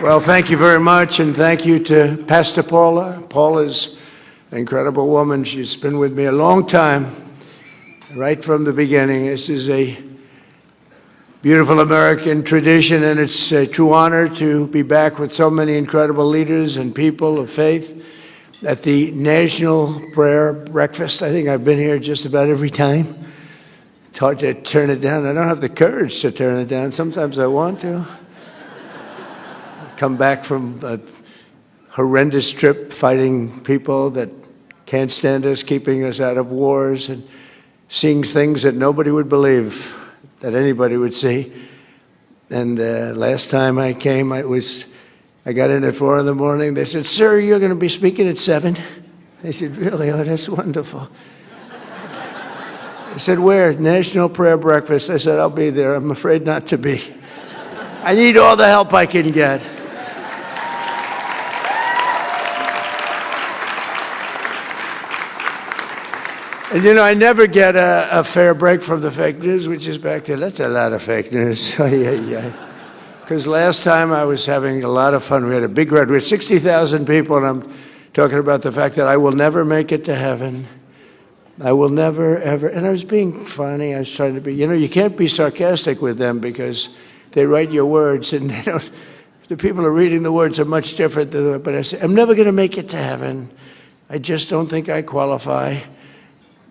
Well, thank you very much, and thank you to Pastor Paula. Paula's an incredible woman. She's been with me a long time, right from the beginning. This is a beautiful American tradition, and it's a true honor to be back with so many incredible leaders and people of faith at the National Prayer Breakfast. I think I've been here just about every time. It's hard to turn it down. I don't have the courage to turn it down. Sometimes I want to. Come back from a horrendous trip fighting people that can't stand us, keeping us out of wars, and seeing things that nobody would believe that anybody would see. And last time I came, I got in at 4 in the morning. They said, "Sir, you're going to be speaking at 7." I said, "Really? Oh, that's wonderful." I said, "Where?" "National Prayer Breakfast." I said, "I'll be there. I'm afraid not to be. I need all the help I can get." And you know, I never get a fair break from the fake news, which is back there. That's a lot of fake news. Because last time I was having a lot of fun. We had a big crowd. We had 60,000 people, and I'm talking about the fact that I will never make it to heaven. I will never, ever. And I was being funny. I was trying to be, you can't be sarcastic with them because they write your words, and they don't. The people who are reading the words are much different. But I say, I'm never going to make it to heaven. I just don't think I qualify.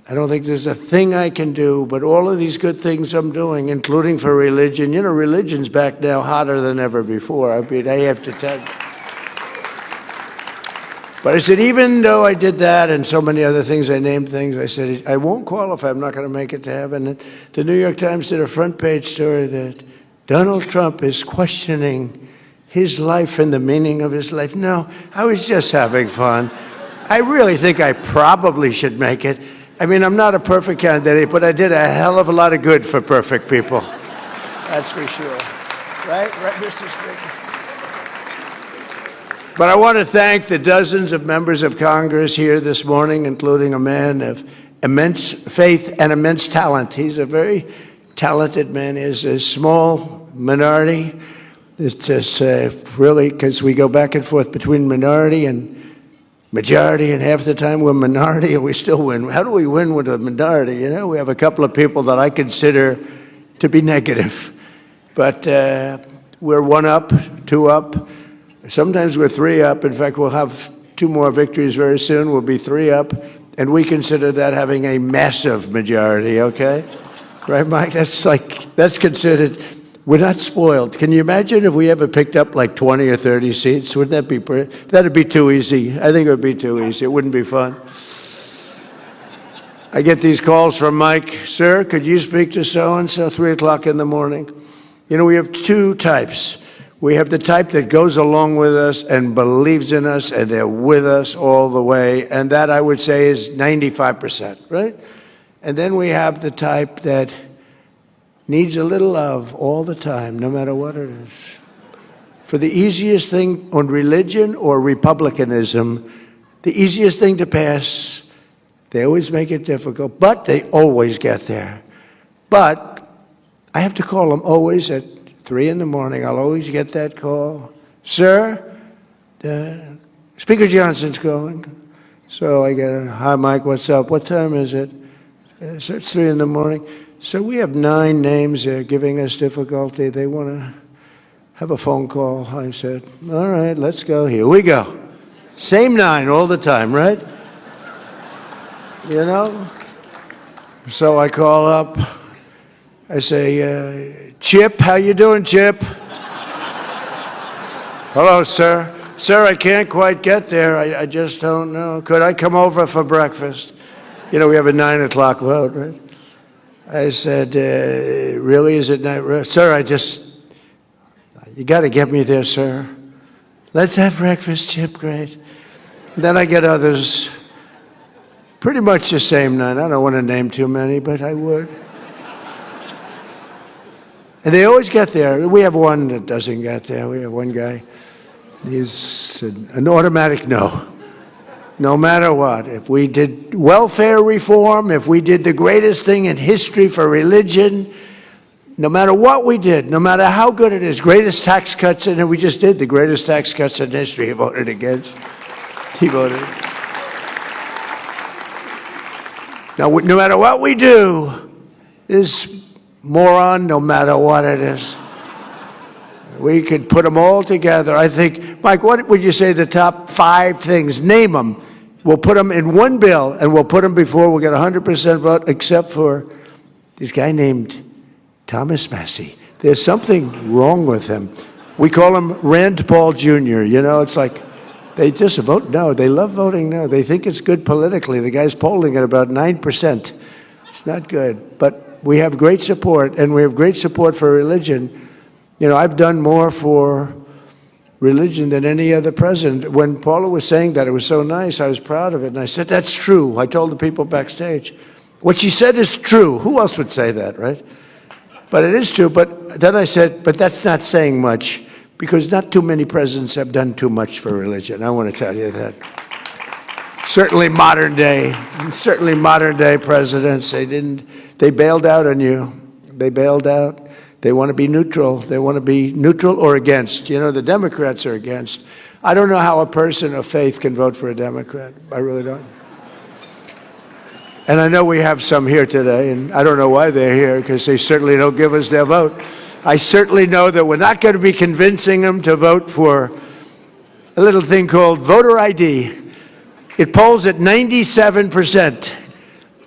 I don't think there's a thing I can do, but all of these good things I'm doing, including for religion. Religion's back now hotter than ever before. I mean, I have to tell you. But I said, even though I did that and so many other things, I named things, I said, I won't qualify. I'm not going to make it to heaven. And the New York Times did a front page story that Donald Trump is questioning his life and the meaning of his life. No, I was just having fun. I really think I probably should make it. I mean, I'm not a perfect candidate, but I did a hell of a lot of good for perfect people. That's for sure. Right, Mr. Speaker? But I want to thank the dozens of members of Congress here this morning, including a man of immense faith and immense talent. He's a very talented man. He's a small minority. It's just really, because we go back and forth between minority and majority, and half the time we're minority and we still win. How do we win with a minority? We have a couple of people that I consider to be negative. But we're 1 up, 2 up. Sometimes we're 3 up. In fact, we'll have 2 more victories very soon. We'll be 3 up. And we consider that having a massive majority, okay? Right, Mike? That's considered. We're not spoiled. Can you imagine if we ever picked up like 20 or 30 seats? Wouldn't that be that'd be too easy. I think it would be too easy. It wouldn't be fun. I get these calls from Mike. "Sir, could you speak to so-and-so 3 o'clock in the morning?" We have 2 types. We have the type that goes along with us and believes in us, and they're with us all the way. And that, I would say, is 95%, right? And then we have the type that needs a little love all the time, no matter what it is. For the easiest thing on religion or republicanism, the easiest thing to pass, they always make it difficult, but they always get there. But I have to call them always at 3 in the morning. I'll always get that call. "Sir, Speaker Johnson's calling." So I get, "Hi, Mike, what's up? What time is it?" So it's 3 in the morning. "So we have 9 names there giving us difficulty. They want to have a phone call." I said, "All right, let's go. Here we go." Same 9 all the time, right? So I call up. I say, Chip, how you doing, Chip? Hello, sir. Sir, I can't quite get there. I just don't know. Could I come over for breakfast? You know, we have a 9 o'clock vote, right? I said, really, is it not? Sir, you got to get me there, sir. Let's have breakfast, Chip, great. Then I get others, pretty much the same night. I don't want to name too many, but I would. And they always get there. We have one that doesn't get there. We have one guy. He's an automatic no. No matter what. If we did welfare reform, if we did the greatest thing in history for religion, no matter what we did, no matter how good it is, greatest tax cuts, and we just did the greatest tax cuts in history, he voted against. He voted. Now, no matter what we do, this moron, no matter what it is, we could put them all together. I think, Mike, what would you say the top 5 things? Name them. We'll put them in one bill, and we'll put them before we'll get 100% vote, except for this guy named Thomas Massie. There's something wrong with him. We call him Rand Paul Jr. You know, it's like they just vote no. They love voting no. They think it's good politically. The guy's polling at about 9%. It's not good. But we have great support, and we have great support for religion. You know, I've done more for religion than any other president. When Paula was saying that, it was so nice. I was proud of it. And I said, that's true. I told the people backstage. What she said is true. Who else would say that, right? But it is true. But then I said, but that's not saying much, because not too many presidents have done too much for religion. I want to tell you that. Certainly modern day presidents, they bailed out on you. They bailed out. They want to be neutral. They want to be neutral or against. You know, the Democrats are against. I don't know how a person of faith can vote for a Democrat. I really don't. And I know we have some here today, and I don't know why they're here, because they certainly don't give us their vote. I certainly know that we're not going to be convincing them to vote for a little thing called voter ID. It polls at 97%.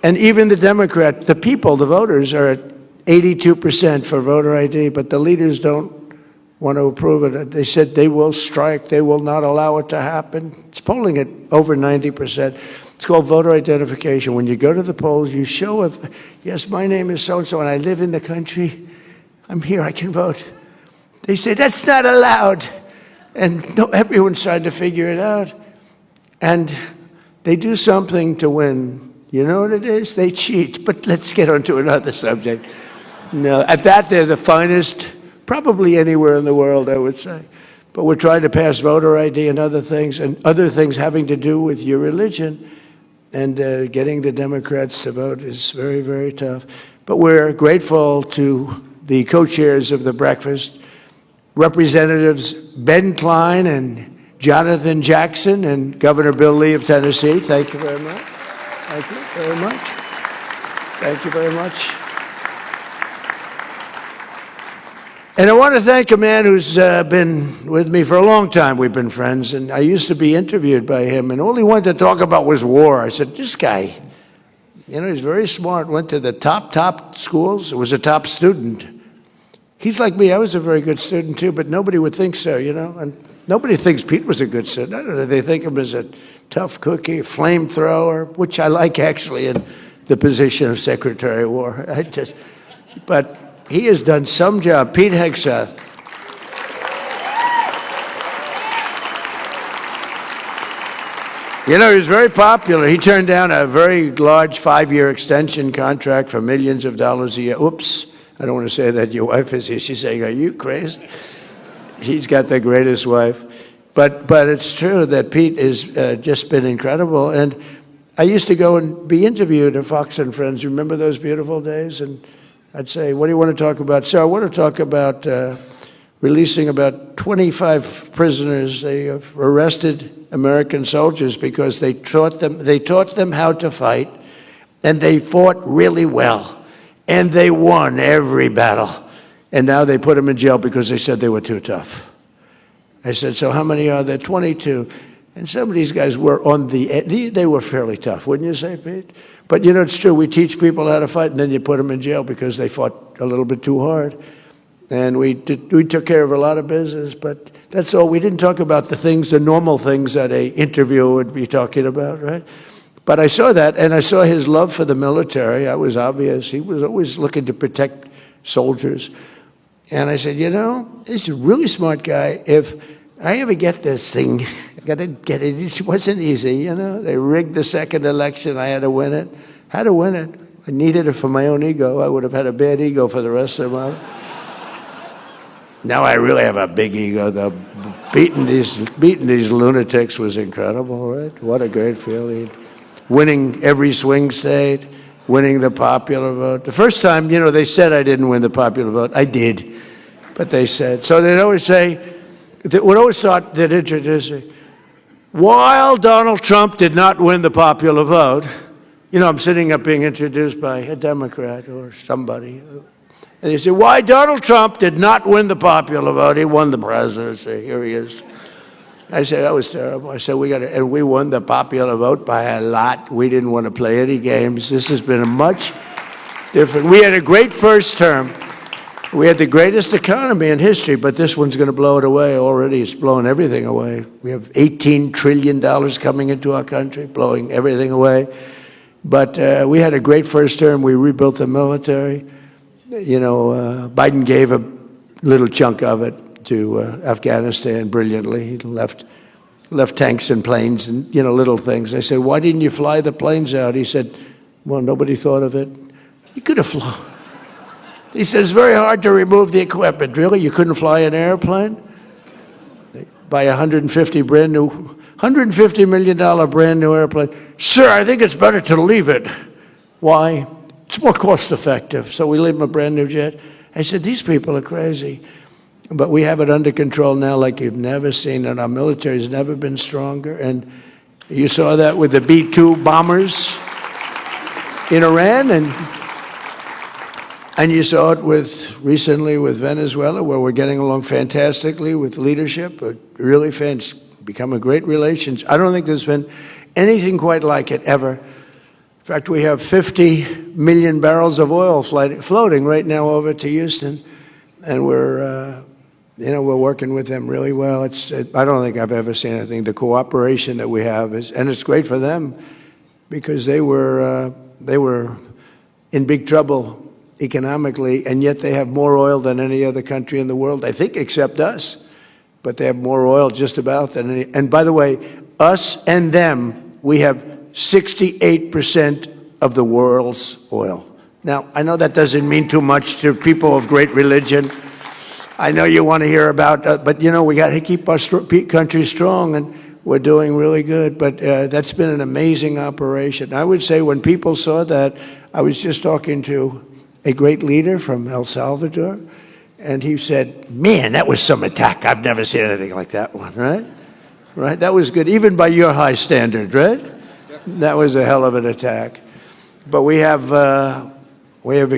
And even the Democrat, the people, the voters, are at 82% for voter ID, but the leaders don't want to approve it. They said they will strike. They will not allow it to happen. It's polling at over 90%. It's called voter identification. When you go to the polls, you show, yes, my name is so-and-so, and I live in the country. I'm here. I can vote. They say, that's not allowed. And no, everyone's trying to figure it out. And they do something to win. You know what it is? They cheat. But let's get on to another subject. No, at that, they're the finest, probably anywhere in the world, I would say. But we're trying to pass voter ID and other things having to do with your religion. And getting the Democrats to vote is very, very tough. But we're grateful to the co-chairs of the breakfast, Representatives Ben Klein and Jonathan Jackson and Governor Bill Lee of Tennessee. Thank you very much. Thank you very much. Thank you very much. And I want to thank a man who's been with me for a long time. We've been friends, and I used to be interviewed by him, and all he wanted to talk about was war. I said, this guy, you know, he's very smart, went to the top schools, was a top student. He's like me. I was a very good student, too, but nobody would think so, you know, and nobody thinks Pete was a good student. I don't know. They think of him as a tough cookie, a flamethrower, which I like, actually, in the position of Secretary of War. But he has done some job. Pete Hegseth. You know, he was very popular. He turned down a very large 5-year extension contract for millions of dollars a year. Oops, I don't want to say that. Your wife is here. She's saying, are you crazy? He's got the greatest wife. But it's true that Pete has just been incredible. And I used to go and be interviewed at Fox and Friends. Remember those beautiful days? And I'd say, what do you want to talk about? So I want to talk about releasing about 25 prisoners. They have arrested American soldiers because they taught them how to fight, and they fought really well, and they won every battle. And now they put them in jail because they said they were too tough. I said, so how many are there? 22. And some of these guys were they were fairly tough, wouldn't you say, Pete? But, you know, it's true. We teach people how to fight, and then you put them in jail because they fought a little bit too hard. And we took care of a lot of business, but that's all. We didn't talk about the things, the normal things that a interviewer would be talking about, right? But I saw that, and I saw his love for the military. That was obvious. He was always looking to protect soldiers. And I said, you know, he's a really smart guy. If I ever get this thing, I got to get it. It wasn't easy, you know. They rigged the second election. I had to win it. Had to win it. I needed it for my own ego. I would have had a bad ego for the rest of my life. Now I really have a big ego, though. Beating these lunatics was incredible, right? What a great feeling. Winning every swing state, winning the popular vote. The first time, you know, they said I didn't win the popular vote. I did. But they said. So they'd always say, would always thought they'd introduce me. While Donald Trump did not win the popular vote, you know, I'm sitting up being introduced by a Democrat or somebody. And he said, why Donald Trump did not win the popular vote? He won the presidency. Here he is. I said, that was terrible. I said, and we won the popular vote by a lot. We didn't want to play any games. This has been a much different. We had a great first term. We had the greatest economy in history, but this one's going to blow it away already. It's blowing everything away. We have $18 trillion coming into our country, blowing everything away. But we had a great first term. We rebuilt the military. You know, Biden gave a little chunk of it to Afghanistan brilliantly. He left tanks and planes and, you know, little things. I said, why didn't you fly the planes out? He said, well, nobody thought of it. You could have flown. He said, it's very hard to remove the equipment. Really? You couldn't fly an airplane? They buy $150 million brand new airplane. Sir, I think it's better to leave it. Why? It's more cost effective. So we leave them a brand new jet. I said, these people are crazy. But we have it under control now like you've never seen, and our military has never been stronger. And you saw that with the B-2 bombers in Iran, and you saw it recently with Venezuela, where we're getting along fantastically with leadership, really become a great relationship. I don't think there's been anything quite like it ever. In fact, we have 50 million barrels of oil floating right now over to Houston, and we're working with them really well. I don't think I've ever seen anything. The cooperation that we have and it's great for them because they were in big trouble economically, and yet they have more oil than any other country in the world, I think, except us. But they have more oil just about than any. And by the way, us and them, we have 68% of the world's oil. Now, I know that doesn't mean too much to people of great religion. I know you want to hear about, but you know, we got to keep our country strong, and we're doing really good. But that's been an amazing operation. I would say when people saw that, I was just talking to a great leader from El Salvador, and he said, man, that was some attack. I've never seen anything like that one, right? Right? That was good, even by your high standard, right? That was a hell of an attack. But we have a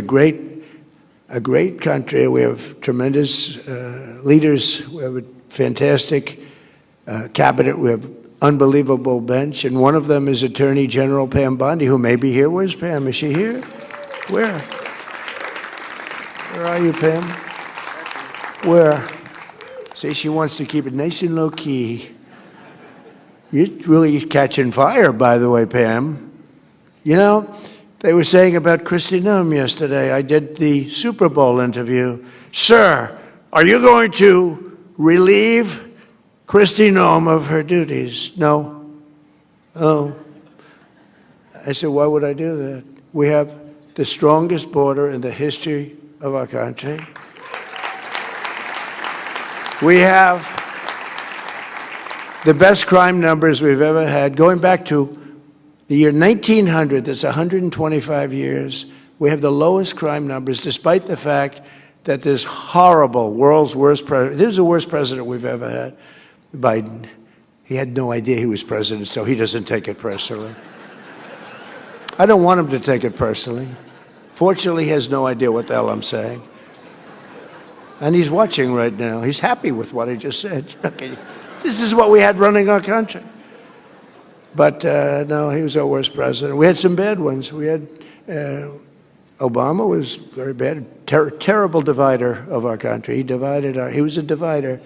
great country. We have tremendous leaders. We have a fantastic cabinet. We have unbelievable bench, and one of them is Attorney General Pam Bondi, who may be here. Where's Pam? Is she here? Where? Where are you, Pam? Where? See, she wants to keep it nice and low key. You're really catching fire, by the way, Pam. You know, they were saying about Kristi Noem yesterday. I did the Super Bowl interview. Sir, are you going to relieve Kristi Noem of her duties? No. Oh. I said, why would I do that? We have the strongest border in the history of our country. We have the best crime numbers we've ever had. Going back to the year 1900, that's 125 years, we have the lowest crime numbers, despite the fact that this horrible, world's worst president, this is the worst president we've ever had, Biden. He had no idea he was president, so he doesn't take it personally. I don't want him to take it personally. Fortunately, he has no idea what the hell I'm saying. And he's watching right now. He's happy with what I just said. Okay. This is what we had running our country. But no, he was our worst president. We had some bad ones. We had Obama was very bad, terrible divider of our country. He was a divider.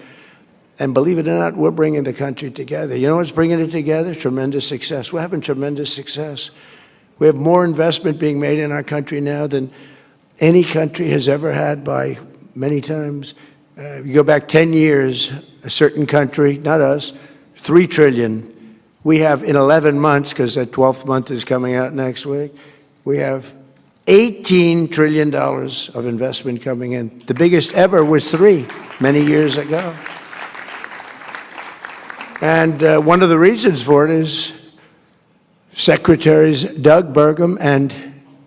And believe it or not, we're bringing the country together. You know what's bringing it together? Tremendous success. We're having tremendous success. We have more investment being made in our country now than any country has ever had by many times. You go back 10 years, a certain country, not us, $3 trillion. We have in 11 months, because the 12th month is coming out next week, we have $18 trillion of investment coming in. The biggest ever was 3 many years ago. And one of the reasons for it is Secretaries Doug Burgum and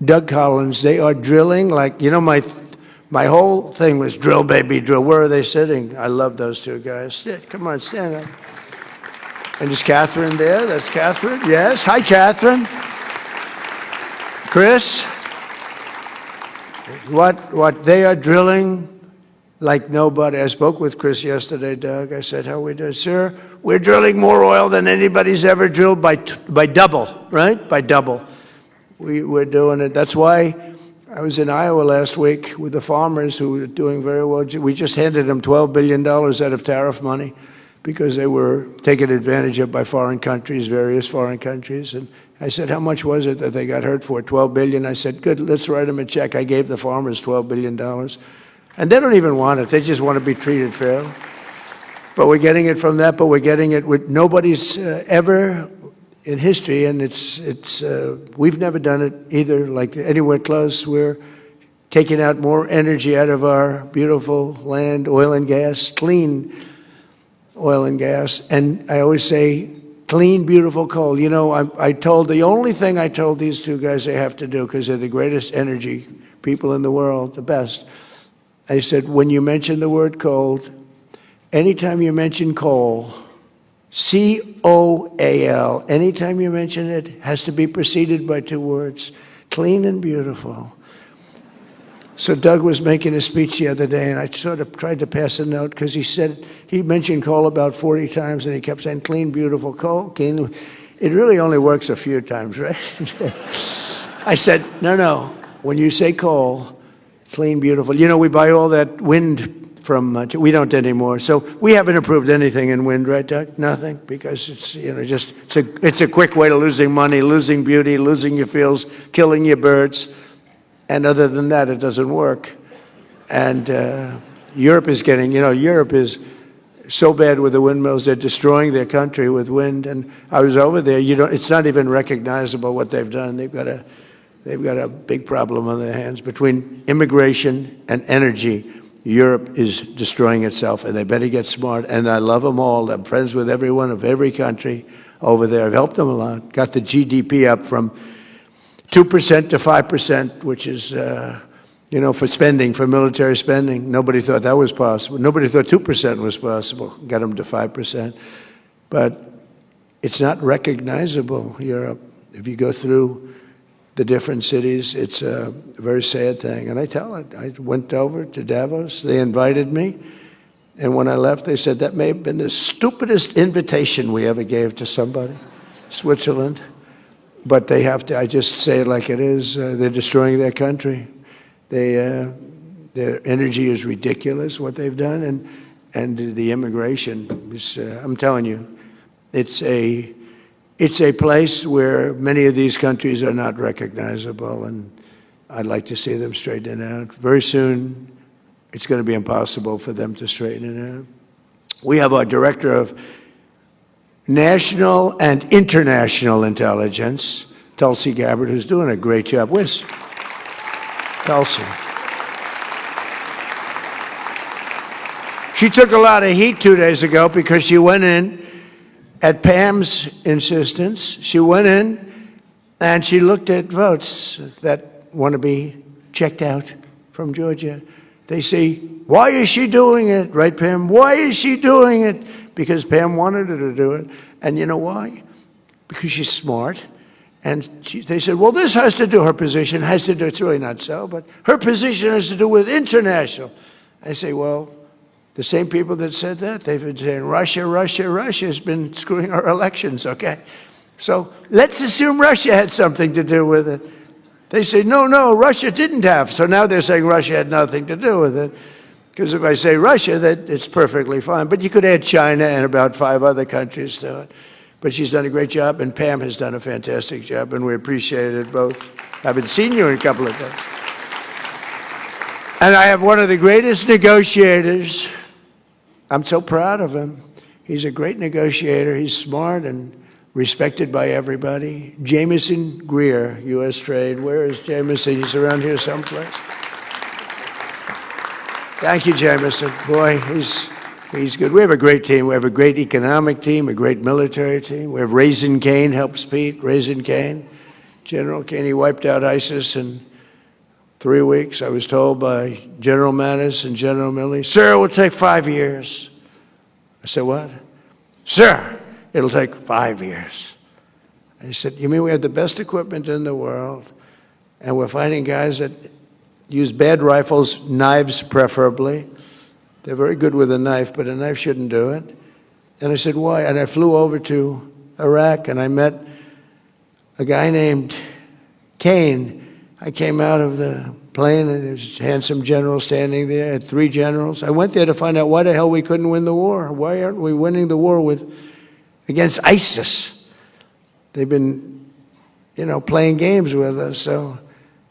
Doug Collins. They are drilling like, you know, my whole thing was drill, baby, drill. Where are they sitting? I love those two guys. Come on, stand up. And is Catherine there? That's Catherine. Yes. Hi, Catherine. Chris. What they are drilling like nobody. I spoke with Chris yesterday, Doug. I said, how we do? Sir, we're drilling more oil than anybody's ever drilled by double, right? By double. We're doing it. That's why I was in Iowa last week with the farmers who were doing very well. We just handed them $12 billion out of tariff money because they were taken advantage of by foreign countries, various foreign countries. And I said, how much was it that they got hurt for? $12 billion. I said, good, let's write them a check. I gave the farmers $12 billion. And they don't even want it. They just want to be treated fairly. But we're getting it from that, but we're getting it with nobody's ever in history, and we've never done it either, like anywhere close. We're taking out more energy out of our beautiful land, oil and gas, clean oil and gas. And I always say, clean, beautiful coal. You know, the only thing I told these two guys they have to do, because they're the greatest energy people in the world, the best. I said, when you mention the word coal, anytime you mention coal, C-O-A-L, anytime you mention it, has to be preceded by 2 words, clean and beautiful. So Doug was making a speech the other day, and I sort of tried to pass a note, because he mentioned coal about 40 times, and he kept saying, clean, beautiful coal, clean. It really only works a few times, right? I said, no, when you say coal, clean, beautiful. You know, we buy all that wind from, we don't anymore. So we haven't approved anything in wind, right, Doug? Nothing, because it's, you know, just, it's a quick way to losing money, losing beauty, losing your fields, killing your birds. And other than that, it doesn't work. And Europe is getting, you know, Europe is so bad with the windmills, they're destroying their country with wind. And I was over there, it's not even recognizable what they've done. They've got a big problem on their hands. Between immigration and energy, Europe is destroying itself, and they better get smart. And I love them all. I'm friends with everyone of every country over there. I've helped them a lot. Got the GDP up from 2% to 5%, which is, you know, for spending, for military spending. Nobody thought that was possible. Nobody thought 2% was possible. Got them to 5%. But it's not recognizable, Europe. If you go through the different cities, it's a very sad thing. And I tell it, I went over to Davos, they invited me, and when I left, they said that may have been the stupidest invitation we ever gave to somebody, Switzerland. But they have to, I just say it like it is, they're destroying their country. Their energy is ridiculous, what they've done, and the immigration is, I'm telling you, it's a place where many of these countries are not recognizable, and I'd like to see them straighten it out. Very soon, it's going to be impossible for them to straighten it out. We have our Director of National and International Intelligence, Tulsi Gabbard, who's doing a great job. Where's Tulsi? She took a lot of heat 2 days ago because she went in at Pam's insistence. She went in and she looked at votes that want to be checked out from Georgia. They say, why is she doing it? Right, Pam? Why is she doing it? Because Pam wanted her to do it. And you know why? Because she's smart. And they said, well, this has to do, her position has to do, it's really not so, but her position has to do with international. I say, well, the same people that said that, they've been saying Russia, Russia, Russia has been screwing our elections, okay? So let's assume Russia had something to do with it. They say, no, no, Russia didn't have. So now they're saying Russia had nothing to do with it. Because if I say Russia, that it's perfectly fine. But you could add China and about 5 other countries to it. But she's done a great job, and Pam has done a fantastic job, and we appreciate it both. I haven't seen you in a couple of days. And I have one of the greatest negotiators. I'm so proud of him. He's a great negotiator. He's smart and respected by everybody. Jameson Greer, U.S. Trade. Where is Jameson? He's around here someplace. Thank you, Jameson. Boy, he's good. We have a great team. We have a great economic team, a great military team. We have Raisin Cain helps Pete. Raisin Cain, General Cain. He wiped out ISIS in 3 weeks. I was told by General Mattis and General Milley, sir, it will take 5 years. I said, what? Sir, it'll take 5 years. I said, you mean we have the best equipment in the world, and we're fighting guys that use bad rifles, knives preferably. They're very good with a knife, but a knife shouldn't do it. And I said, why? And I flew over to Iraq, and I met a guy named Cain. I came out of the plane, and there's a handsome general standing there. I had 3 generals. I went there to find out why the hell we couldn't win the war. Why aren't we winning the war against ISIS? They've been, playing games with us. So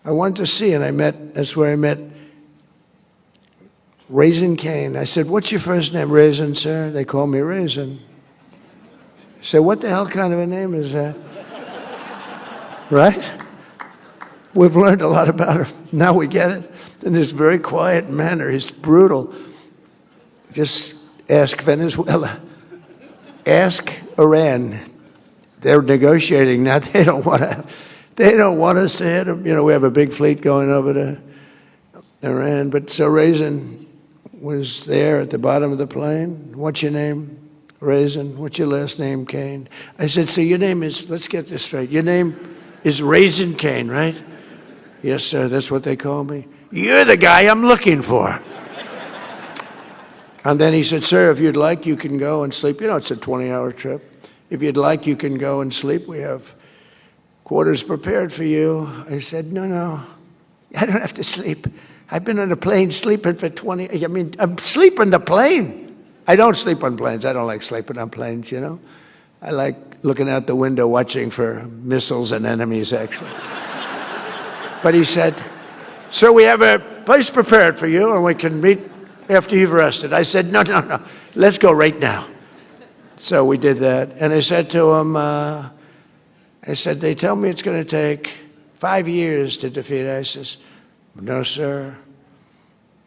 I wanted to see, and that's where I met Raisin Cain. I said, what's your first name? Raisin, sir. They call me Raisin. I said, what the hell kind of a name is that? Right? We've learned a lot about him. Now we get it. In this very quiet manner, he's brutal. Just ask Venezuela. Ask Iran. They're negotiating now. They don't want us to hit them. We have a big fleet going over to Iran. But so Raisin was there at the bottom of the plane. What's your name? Raisin. What's your last name? Cain. I said, so your name is, let's get this straight. Your name is Raisin Cain, right? Yes, sir, that's what they call me. You're the guy I'm looking for. And then he said, sir, if you'd like, you can go and sleep. It's a 20-hour trip. If you'd like, you can go and sleep. We have quarters prepared for you. I said, no, I don't have to sleep. I've been on a plane sleeping for I'm sleeping the plane. I don't sleep on planes. I don't like sleeping on planes, I like looking out the window watching for missiles and enemies, actually. But he said, sir, we have a place prepared for you, and we can meet after you've rested. I said, no, let's go right now. So we did that. And I said to him, they tell me it's going to take 5 years to defeat ISIS. No, sir.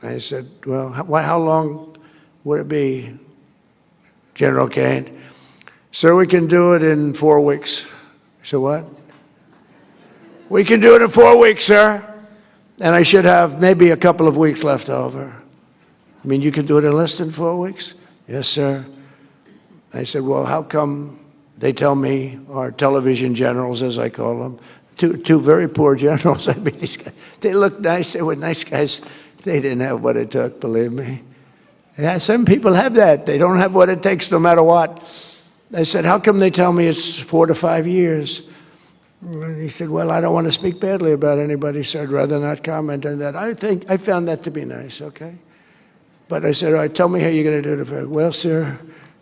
I said, well, how long would it be, General Cain? Sir, we can do it in 4 weeks. I said, what? We can do it in 4 weeks, sir. And I should have maybe a couple of weeks left over. I mean, you can do it in less than 4 weeks? Yes, sir. I said, well, how come they tell me, our television generals, as I call them, two very poor generals. I mean, these guys, they look nice. They were nice guys. They didn't have what it took, believe me. Yeah, some people have that. They don't have what it takes no matter what. I said, how come they tell me it's 4 to 5 years? And he said, well, I don't want to speak badly about anybody, so I'd rather not comment on that. I found that to be nice, okay? But I said, all right, tell me how you're going to do it. Well, sir,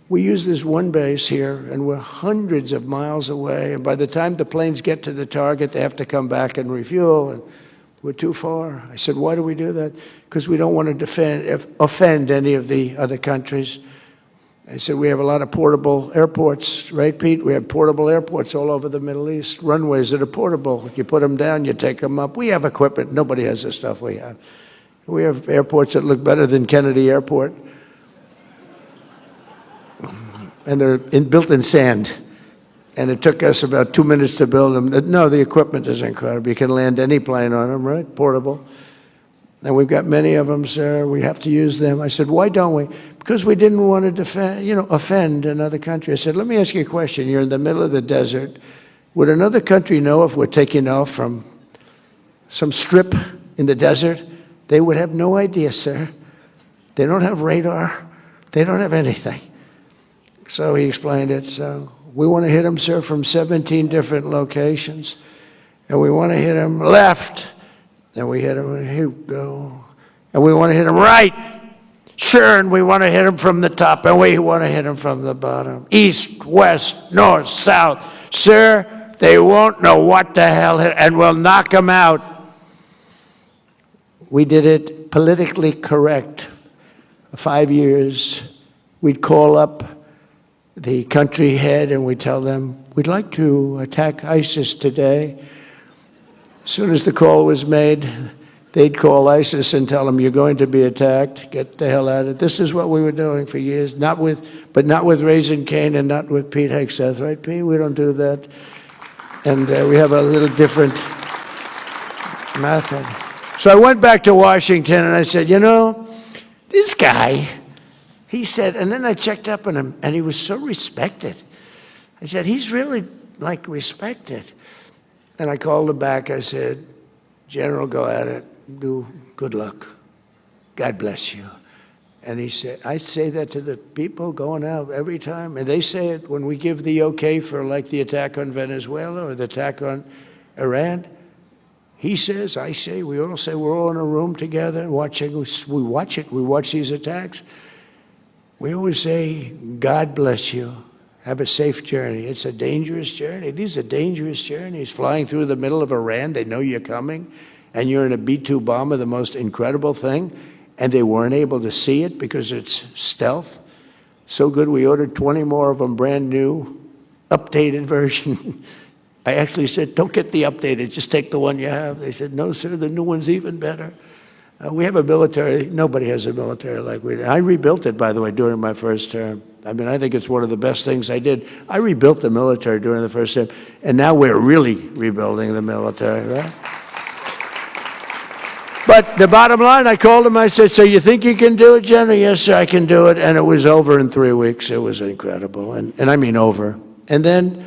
we use this one base here, and we're hundreds of miles away. And by the time the planes get to the target, they have to come back and refuel, and we're too far. I said, why do we do that? Because we don't want to offend any of the other countries. I said, we have a lot of portable airports, right, Pete? We have portable airports all over the Middle East, runways that are portable. You put them down, you take them up. We have equipment. Nobody has the stuff we have. We have airports that look better than Kennedy Airport. And they're built in sand. And it took us about 2 minutes to build them. No, the equipment is incredible. You can land any plane on them, right? Portable. And we've got many of them, sir. We have to use them. I said, why don't we? Because we didn't want to offend another country. I said, let me ask you a question. You're in the middle of the desert. Would another country know if we're taking off from some strip in the desert? They would have no idea, sir. They don't have radar. They don't have anything. So he explained it. So we want to hit them, sir, from 17 different locations. and we want to hit them left, and we hit them, here we go, and we want to hit them right. Sure, and we want to hit them from the top, and we want to hit them from the bottom. East, west, north, south. Sir, they won't know what the hell hit, and we'll knock them out. We did it politically correct. 5 years, we'd call up the country head and we'd tell them, we'd like to attack ISIS today. As soon as the call was made, they'd call ISIS and tell them, you're going to be attacked, get the hell out of it. This is what we were doing for years, but not with Raising Cane and not with Pete Hegseth, right, Pete? We don't do that. And we have a little different method. So I went back to Washington and I said, you know, this guy, he said, and then I checked up on him and he was so respected. I said, he's really like respected. And I called him back. I said, General, go at it. Do good luck. God bless you. And he said, I say that to the people going out every time. And they say it when we give the okay for like the attack on Venezuela or the attack on Iran. He says, I say, we all say, we're all in a room together watching. We watch it. We watch these attacks. We always say, God bless you. Have a safe journey. It's a dangerous journey. These are dangerous journeys. Flying through the middle of Iran, they know you're coming, and you're in a B-2 bomber, the most incredible thing, and they weren't able to see it because it's stealth. So good, we ordered 20 more of them, brand new, updated version. I actually said, don't get the updated, just take the one you have. They said, no, sir, the new one's even better. We have a military, nobody has a military like we do. I rebuilt it, by the way, during my first term. I mean, I think it's one of the best things I did. I rebuilt the military during the first term, and now we're really rebuilding the military, right? But the bottom line, I called him, I said, so you think you can do it, General? Yes, sir, I can do it. And it was over in 3 weeks. It was incredible, and I mean over. And then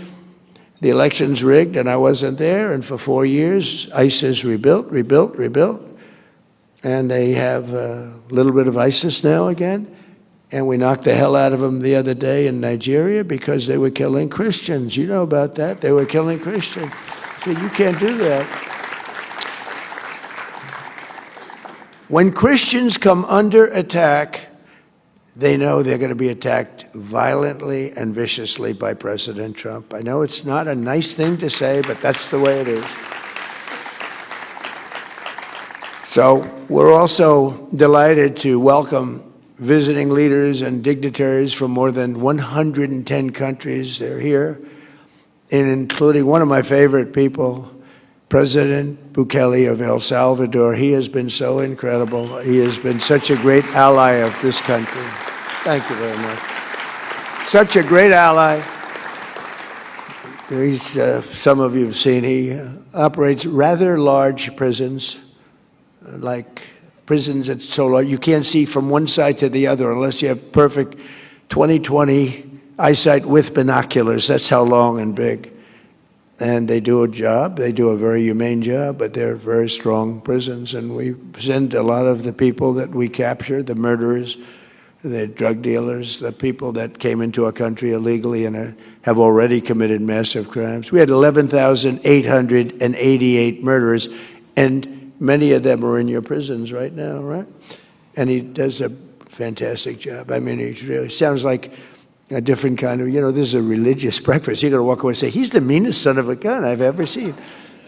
the election's rigged, and I wasn't there, and for 4 years, ISIS rebuilt. And they have a little bit of ISIS now again. And we knocked the hell out of them the other day in Nigeria because they were killing Christians. You know about that. They were killing Christians. So you can't do that. When Christians come under attack, they know they're going to be attacked violently and viciously by President Trump. I know it's not a nice thing to say, but that's the way it is. So we're also delighted to welcome visiting leaders and dignitaries from more than 110 countries. They're here, and including one of my favorite people, President Bukele of El Salvador. He has been so incredible. He has been such a great ally of this country. Thank you very much. Such a great ally. He's, some of you have seen, he operates rather large prisons, like prisons that's so large you can't see from one side to the other unless you have perfect 20/20 eyesight with binoculars. That's how long and big. And they do a job. They do a very humane job, but they're very strong prisons. And we send a lot of the people that we capture, the murderers, the drug dealers, the people that came into our country illegally and have already committed massive crimes. We had 11,888 murderers, and many of them are in your prisons right now, right? And he does a fantastic job. I mean, he really sounds like a different kind of, this is a religious breakfast. You're going to walk away and say, he's the meanest son of a gun I've ever seen.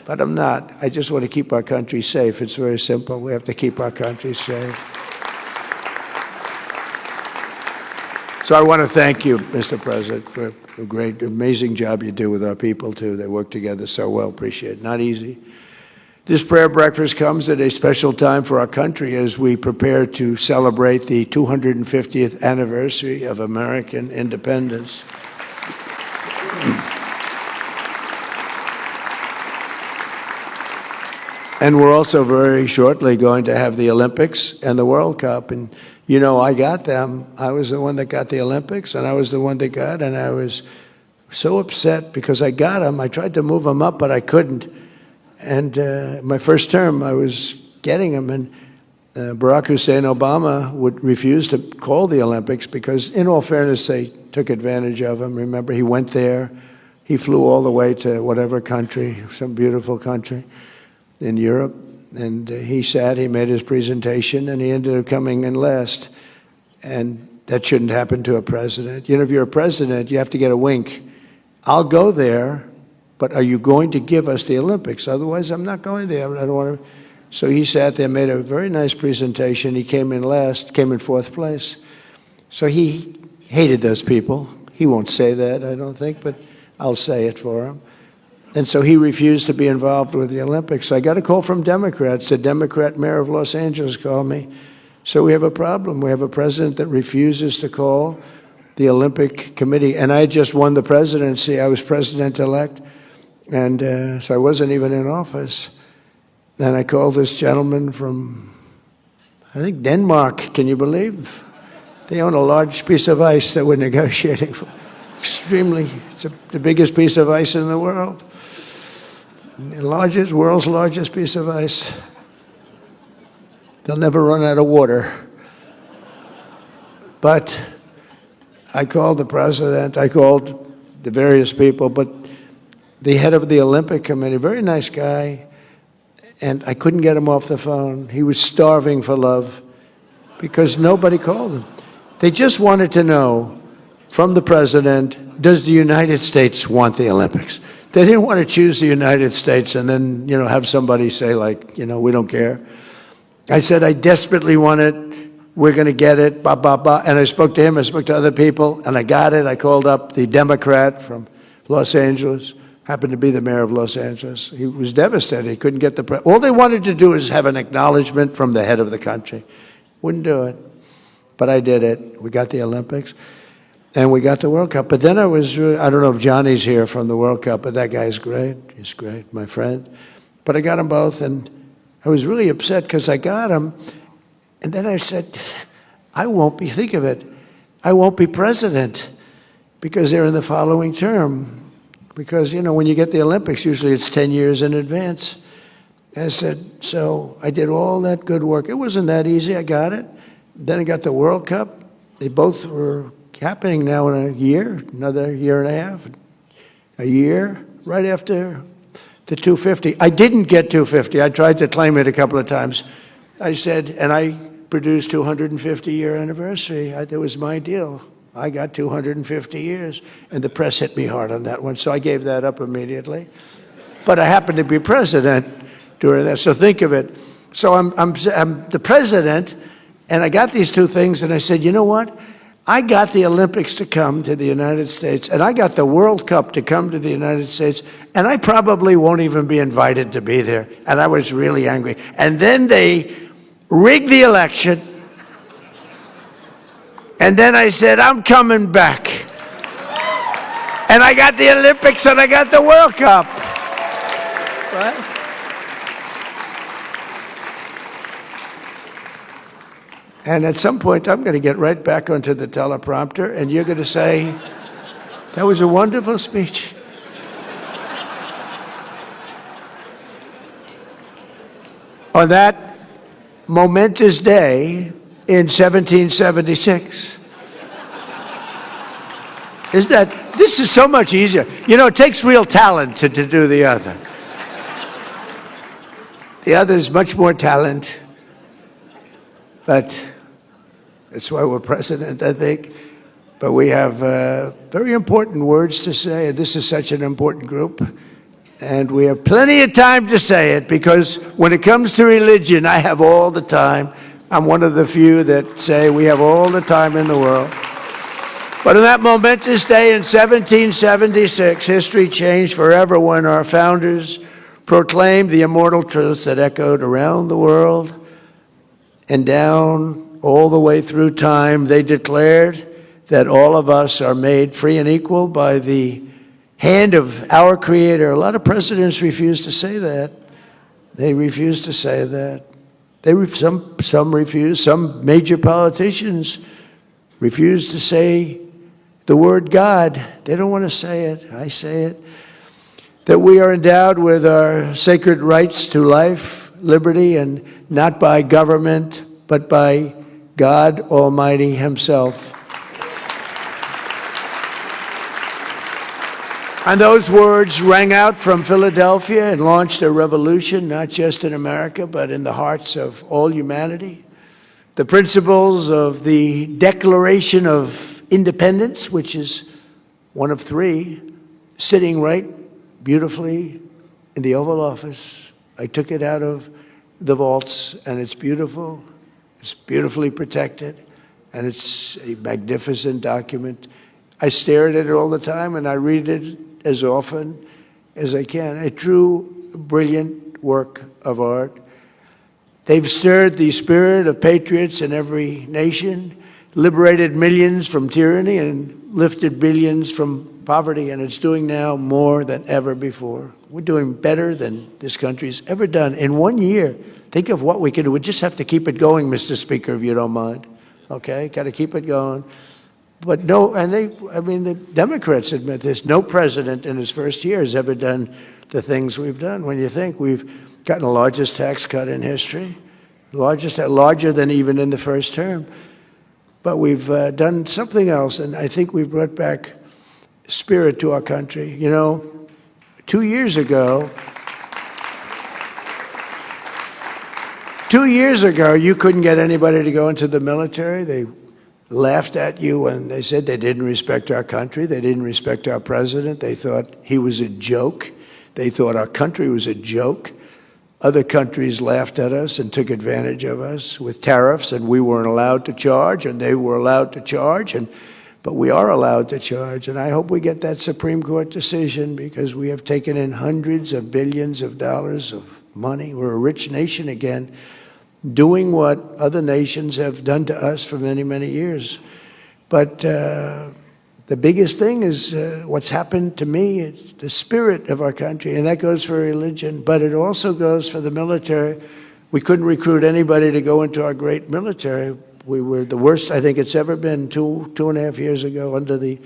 But I'm not. I just want to keep our country safe. It's very simple. We have to keep our country safe. So I want to thank you, Mr. President, for a great, amazing job you do with our people, too. They work together so well. Appreciate it. Not easy. This prayer breakfast comes at a special time for our country as we prepare to celebrate the 250th anniversary of American independence. And we're also very shortly going to have the Olympics and the World Cup. And, I got them. I was the one that got the Olympics, and I was the one that got, and I was so upset because I got them. I tried to move them up, but I couldn't. And my first term, I was getting them, and Barack Hussein Obama would refuse to call the Olympics because, in all fairness, they took advantage of him. Remember, he went there He flew all the way to whatever country, some beautiful country in Europe, and he made his presentation, and he ended up coming in last. And that shouldn't happen to a president. You know, if you're a president, you have to get a wink. I'll go there, but are you going to give us the Olympics? Otherwise, I'm not going there. I don't want to. So he sat there, made a very nice presentation. He came in last, came in fourth place. So he hated those people. He won't say that, I don't think, but I'll say it for him. And so he refused to be involved with the Olympics. I got a call from Democrats. The Democrat mayor of Los Angeles called me. So we have a problem. We have a president that refuses to call the Olympic Committee. And I just won the presidency. I was president-elect. And so I wasn't even in office. And I called this gentleman from, I think, Denmark. Can you believe? They own a large piece of ice that we're negotiating for. Extremely, it's the biggest piece of ice in the world. The world's largest piece of ice. They'll never run out of water. But I called the president, I called the various people, but the head of the Olympic Committee, very nice guy, and I couldn't get him off the phone. He was starving for love because nobody called him. They just wanted to know from the president, does the United States want the Olympics? They didn't want to choose the United States and then, have somebody say like, we don't care. I said, I desperately want it. We're going to get it, blah, blah, blah. And I spoke to him, I spoke to other people, and I got it. I called up the Democrat from Los Angeles, happened to be the mayor of Los Angeles. He was devastated. He couldn't get the all they wanted to do is have an acknowledgement from the head of the country. Wouldn't do it. But I did it. We got the Olympics, and we got the World Cup. But then I don't know if Johnny's here from the World Cup, but that guy's great. He's great, my friend. But I got them both, and I was really upset because I got them. And then I said, think of it, I won't be president because they're in the following term. Because, when you get the Olympics, usually it's 10 years in advance. And I said, so I did all that good work. It wasn't that easy. I got it. Then I got the World Cup. They both were happening now in a year, another year and a half, a year, right after the 250. I didn't get 250. I tried to claim it a couple of times. I said, and I produced 250-year anniversary. That was my deal. I got 250 years, and the press hit me hard on that one, so I gave that up immediately. But I happened to be president during that, so think of it. So I'm the president, and I got these two things, and I said, you know what? I got the Olympics to come to the United States, and I got the World Cup to come to the United States, and I probably won't even be invited to be there. And I was really angry. And then they rigged the election, and then I said, I'm coming back. And I got the Olympics, and I got the World Cup. Right? And at some point, I'm going to get right back onto the teleprompter, and you're going to say, that was a wonderful speech. On that momentous day in 1776. This is so much easier. It takes real talent to do the other. The other is much more talent, but that's why we're president, I think. But we have very important words to say, and this is such an important group. And we have plenty of time to say it, because when it comes to religion, I have all the time. I'm one of the few that say we have all the time in the world. But on that momentous day in 1776, history changed forever when our founders proclaimed the immortal truths that echoed around the world and down all the way through time. They declared that all of us are made free and equal by the hand of our Creator. A lot of presidents refuse to say that. They refuse to say that. Some refuse. Some major politicians refuse to say the word God. They don't want to say it. I say it. That we are endowed with our sacred rights to life, liberty, and not by government, but by God Almighty Himself. And those words rang out from Philadelphia and launched a revolution, not just in America, but in the hearts of all humanity. The principles of the Declaration of Independence, which is one of three, sitting right beautifully in the Oval Office. I took it out of the vaults, and it's beautiful. It's beautifully protected, and it's a magnificent document. I stare at it all the time, and I read it as often as I can. A true, brilliant work of art. They've stirred the spirit of patriots in every nation, liberated millions from tyranny, and lifted billions from poverty, and it's doing now more than ever before. We're doing better than this country's ever done. In 1 year, think of what we can do. We just have to keep it going, Mr. Speaker, if you don't mind. Okay, got to keep it going. But no, and the Democrats admit this, no president in his first year has ever done the things we've done. When you think we've gotten the largest tax cut in history, larger than even in the first term. But we've done something else, and I think we've brought back spirit to our country. You know, 2 years ago, you couldn't get anybody to go into the military. They laughed at you when they said they didn't respect our country. They didn't respect our president. They thought he was a joke. They thought our country was a joke. Other countries laughed at us and took advantage of us with tariffs, and we weren't allowed to charge, and they were allowed to charge, but we are allowed to charge. And I hope we get that Supreme Court decision, because we have taken in hundreds of billions of dollars of money. We're a rich nation again, doing what other nations have done to us for many, many years. But the biggest thing is what's happened to me. It's the spirit of our country, and that goes for religion, but it also goes for the military. We couldn't recruit anybody to go into our great military. We were the worst I think it's ever been 2.5 years ago under the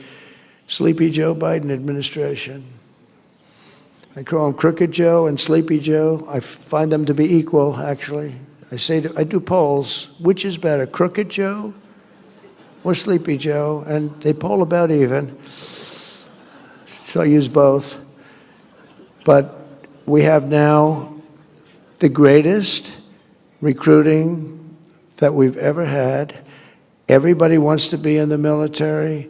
Sleepy Joe Biden administration. I call him Crooked Joe and Sleepy Joe. I find them to be equal, actually. I do polls. Which is better, Crooked Joe or Sleepy Joe? And they poll about even. So I use both. But we have now the greatest recruiting that we've ever had. Everybody wants to be in the military.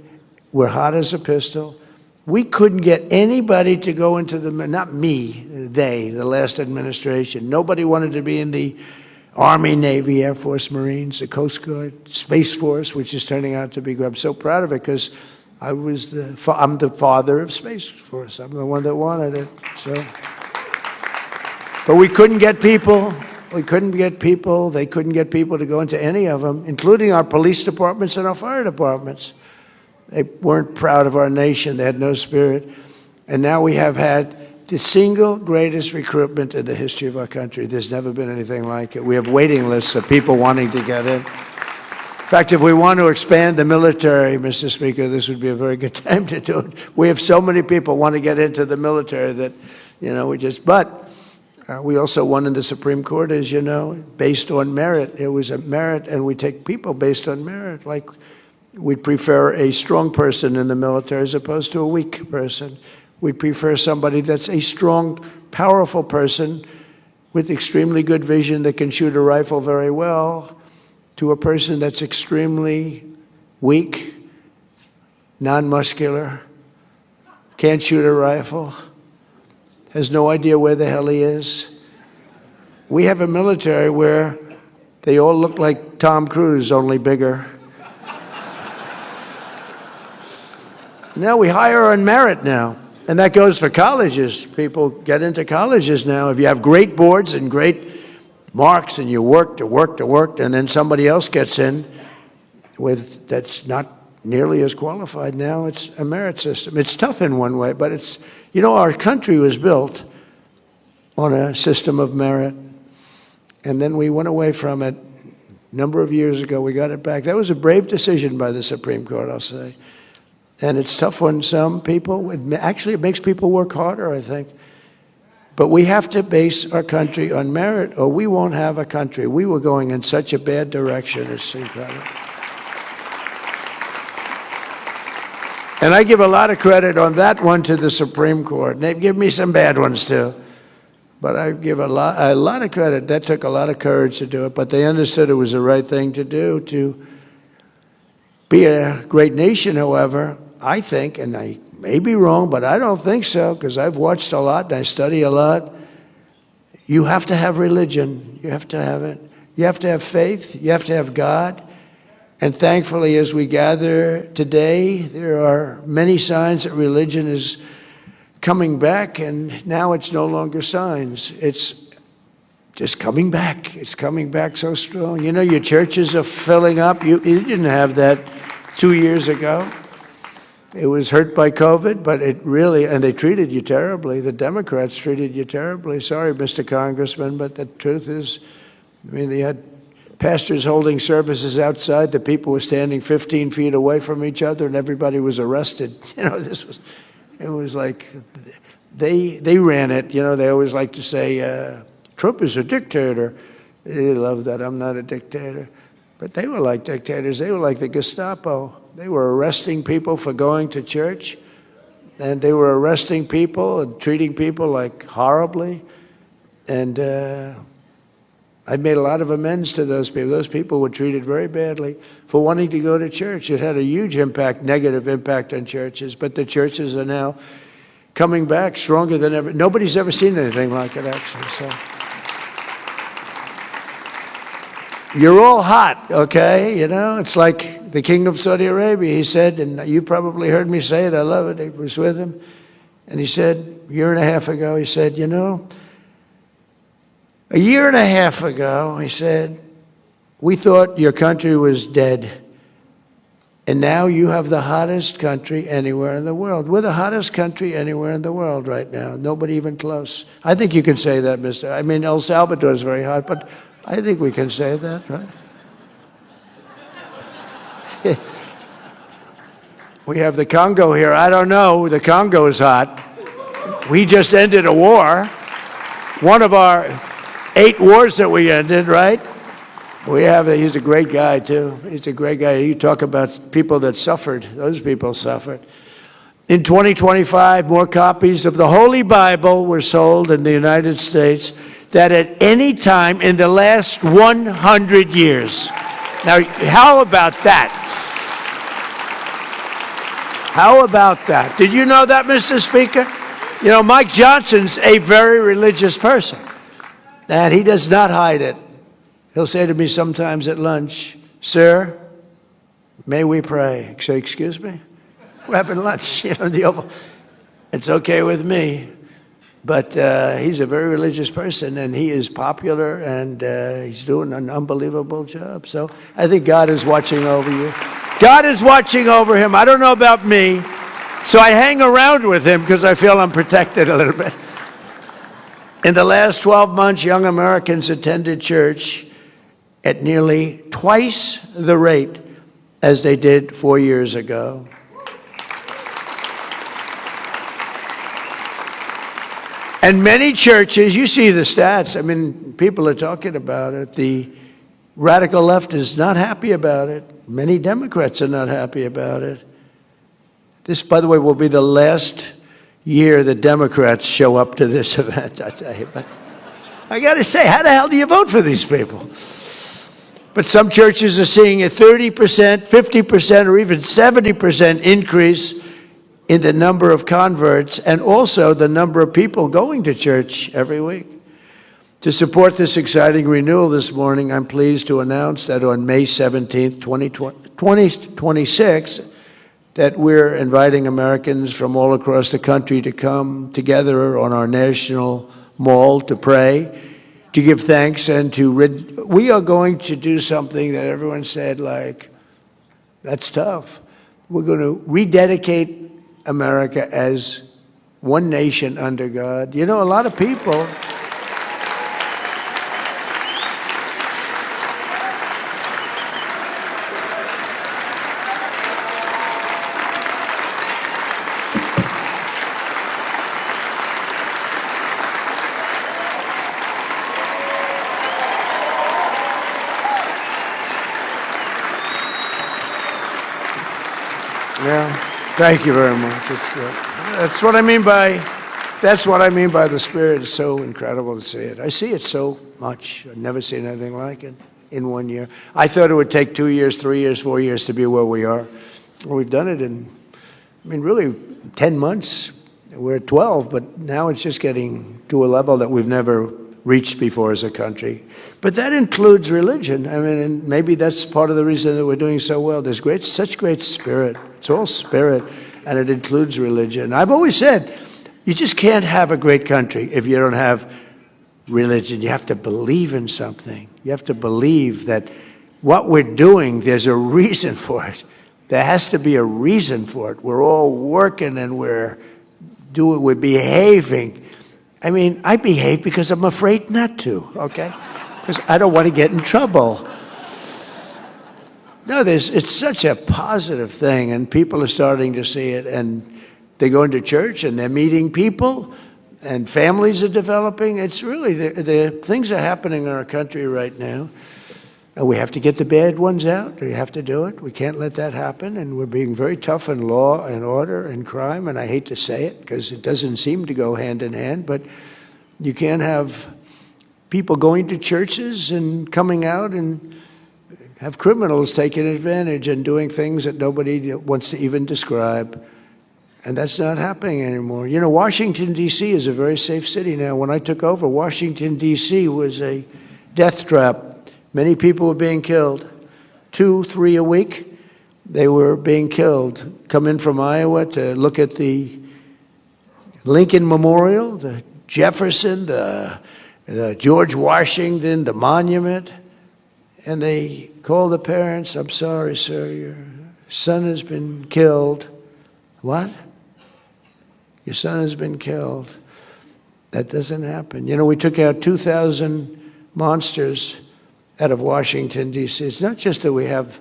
We're hot as a pistol. We couldn't get anybody to go into not me, the last administration. Nobody wanted to be in the Army, Navy, Air Force, Marines, the Coast Guard, Space Force, which is turning out to be good. I'm so proud of it, because I'm the father of Space Force. I'm the one that wanted it. So, but we couldn't get people. We couldn't get people. They couldn't get people to go into any of them, including our police departments and our fire departments. They weren't proud of our nation. They had no spirit. And now we have had the single greatest recruitment in the history of our country. There's never been anything like it. We have waiting lists of people wanting to get in. In fact, if we want to expand the military, Mr. Speaker, this would be a very good time to do it. We have so many people want to get into the military that, we also won in the Supreme Court, as you know, based on merit. It was a merit, and we take people based on merit. Like, we'd prefer a strong person in the military as opposed to a weak person. We'd prefer somebody that's a strong, powerful person with extremely good vision that can shoot a rifle very well, to a person that's extremely weak, non-muscular, can't shoot a rifle, has no idea where the hell he is. We have a military where they all look like Tom Cruise, only bigger. Now we hire on merit now. And that goes for colleges. People get into colleges now. If you have great boards and great marks and you worked, and then somebody else gets in that's not nearly as qualified, now it's a merit system. It's tough in one way, but it's, our country was built on a system of merit. And then we went away from it a number of years ago. We got it back. That was a brave decision by the Supreme Court, I'll say. And it's tough on some people. It makes people work harder, I think. But we have to base our country on merit, or we won't have a country. We were going in such a bad direction. It's incredible. And I give a lot of credit on that one to the Supreme Court. They've given me some bad ones too. But I give a lot of credit. That took a lot of courage to do it. But they understood it was the right thing to do to be a great nation. However, I think, and I may be wrong, but I don't think so, because I've watched a lot and I study a lot. You have to have religion. You have to have it. You have to have faith. You have to have God. And thankfully, as we gather today, there are many signs that religion is coming back, and now it's no longer signs. It's just coming back. It's coming back so strong. You know, your churches are filling up. You didn't have that 2 years ago. It was hurt by COVID, but it really, and they treated you terribly. The Democrats treated you terribly. Sorry, Mr. Congressman, but the truth is, I mean, they had pastors holding services outside. The people were standing 15 feet away from each other, and everybody was arrested. You know, it was like they ran it. You know, they always like to say, Trump is a dictator. They love that. I'm not a dictator. But they were like dictators. They were like the Gestapo. They were arresting people for going to church, and they were arresting people and treating people like horribly. And I made a lot of amends to those people. Those people were treated very badly for wanting to go to church. It had a huge impact, negative impact on churches, but the churches are now coming back stronger than ever. Nobody's ever seen anything like it, actually. So you're all hot, okay? You know, it's like the king of Saudi Arabia. He said, and you probably heard me say it, I love it, I was with him, and he said a year and a half ago, he said, you know, a year and a half ago, he said, we thought your country was dead, and now you have the hottest country anywhere in the world. We're the hottest country anywhere in the world right now. Nobody even close. I think you can say that, Mr. I mean, El Salvador is very hot, but I think we can say that, right? We have the Congo here. I don't know. The Congo is hot. We just ended a war. One of our 8 wars that we ended, right? He's a great guy, too. He's a great guy. You talk about people that suffered. Those people suffered. In 2025, more copies of the Holy Bible were sold in the United States than at any time in the last 100 years. Now, how about that? How about that? Did you know that, Mr. Speaker? You know, Mike Johnson's a very religious person, and he does not hide it. He'll say to me sometimes at lunch, sir, may we pray? I say, excuse me? We're having lunch. You know, it's okay with me. But he's a very religious person, and he is popular, and he's doing an unbelievable job. So I think God is watching over you. God is watching over him. I don't know about me, so I hang around with him because I feel I'm protected a little bit. In the last 12 months, young Americans attended church at nearly twice the rate as they did 4 years ago. And many churches, you see the stats, I mean, people are talking about it. The radical left is not happy about it. Many Democrats are not happy about it. This, by the way, will be the last year the Democrats show up to this event, I tell you. But I got to say, how the hell do you vote for these people? But some churches are seeing a 30%, 50%, or even 70% increase in the number of converts, and also the number of people going to church every week. To support this exciting renewal this morning, I'm pleased to announce that on May 17th, 2026, that we're inviting Americans from all across the country to come together on our national mall to pray, to give thanks, and we are going to do something that everyone said, like, that's tough. We're going to rededicate America as one nation under God. You know, a lot of people Thank you very much. It's good. That's what I mean by, that's what I mean by the Spirit. It's so incredible to see it. I see it so much. I've never seen anything like it in 1 year. I thought it would take 2 years, 3 years, 4 years to be where we are. Well, we've done it in, really 10 months. We're at 12, but now it's just getting to a level that we've never reached before as a country. But that includes religion. And maybe that's part of the reason that we're doing so well. There's such great spirit. It's all spirit, and it includes religion. I've always said, you just can't have a great country if you don't have religion. You have to believe in something. You have to believe that what we're doing, there's a reason for it. There has to be a reason for it. We're all working and we're behaving. I behave because I'm afraid not to, okay? Because I don't want to get in trouble. No, it's such a positive thing, and people are starting to see it, and they go into church, and they're meeting people, and families are developing. It's really, the things are happening in our country right now, and we have to get the bad ones out. We have to do it. We can't let that happen, and we're being very tough in law and order and crime, and I hate to say it because it doesn't seem to go hand in hand, but you can't have people going to churches and coming out and have criminals taking advantage and doing things that nobody wants to even describe. And that's not happening anymore. Washington, D.C. is a very safe city now. When I took over, Washington, D.C. was a death trap. Many people were being killed. 2, 3 a week, they were being killed. Come in from Iowa to look at the Lincoln Memorial, the Jefferson, the George Washington, the monument. And they called the parents, "I'm sorry, sir, your son has been killed." What? Your son has been killed. That doesn't happen. We took out 2,000 monsters out of Washington, D.C. It's not just that we have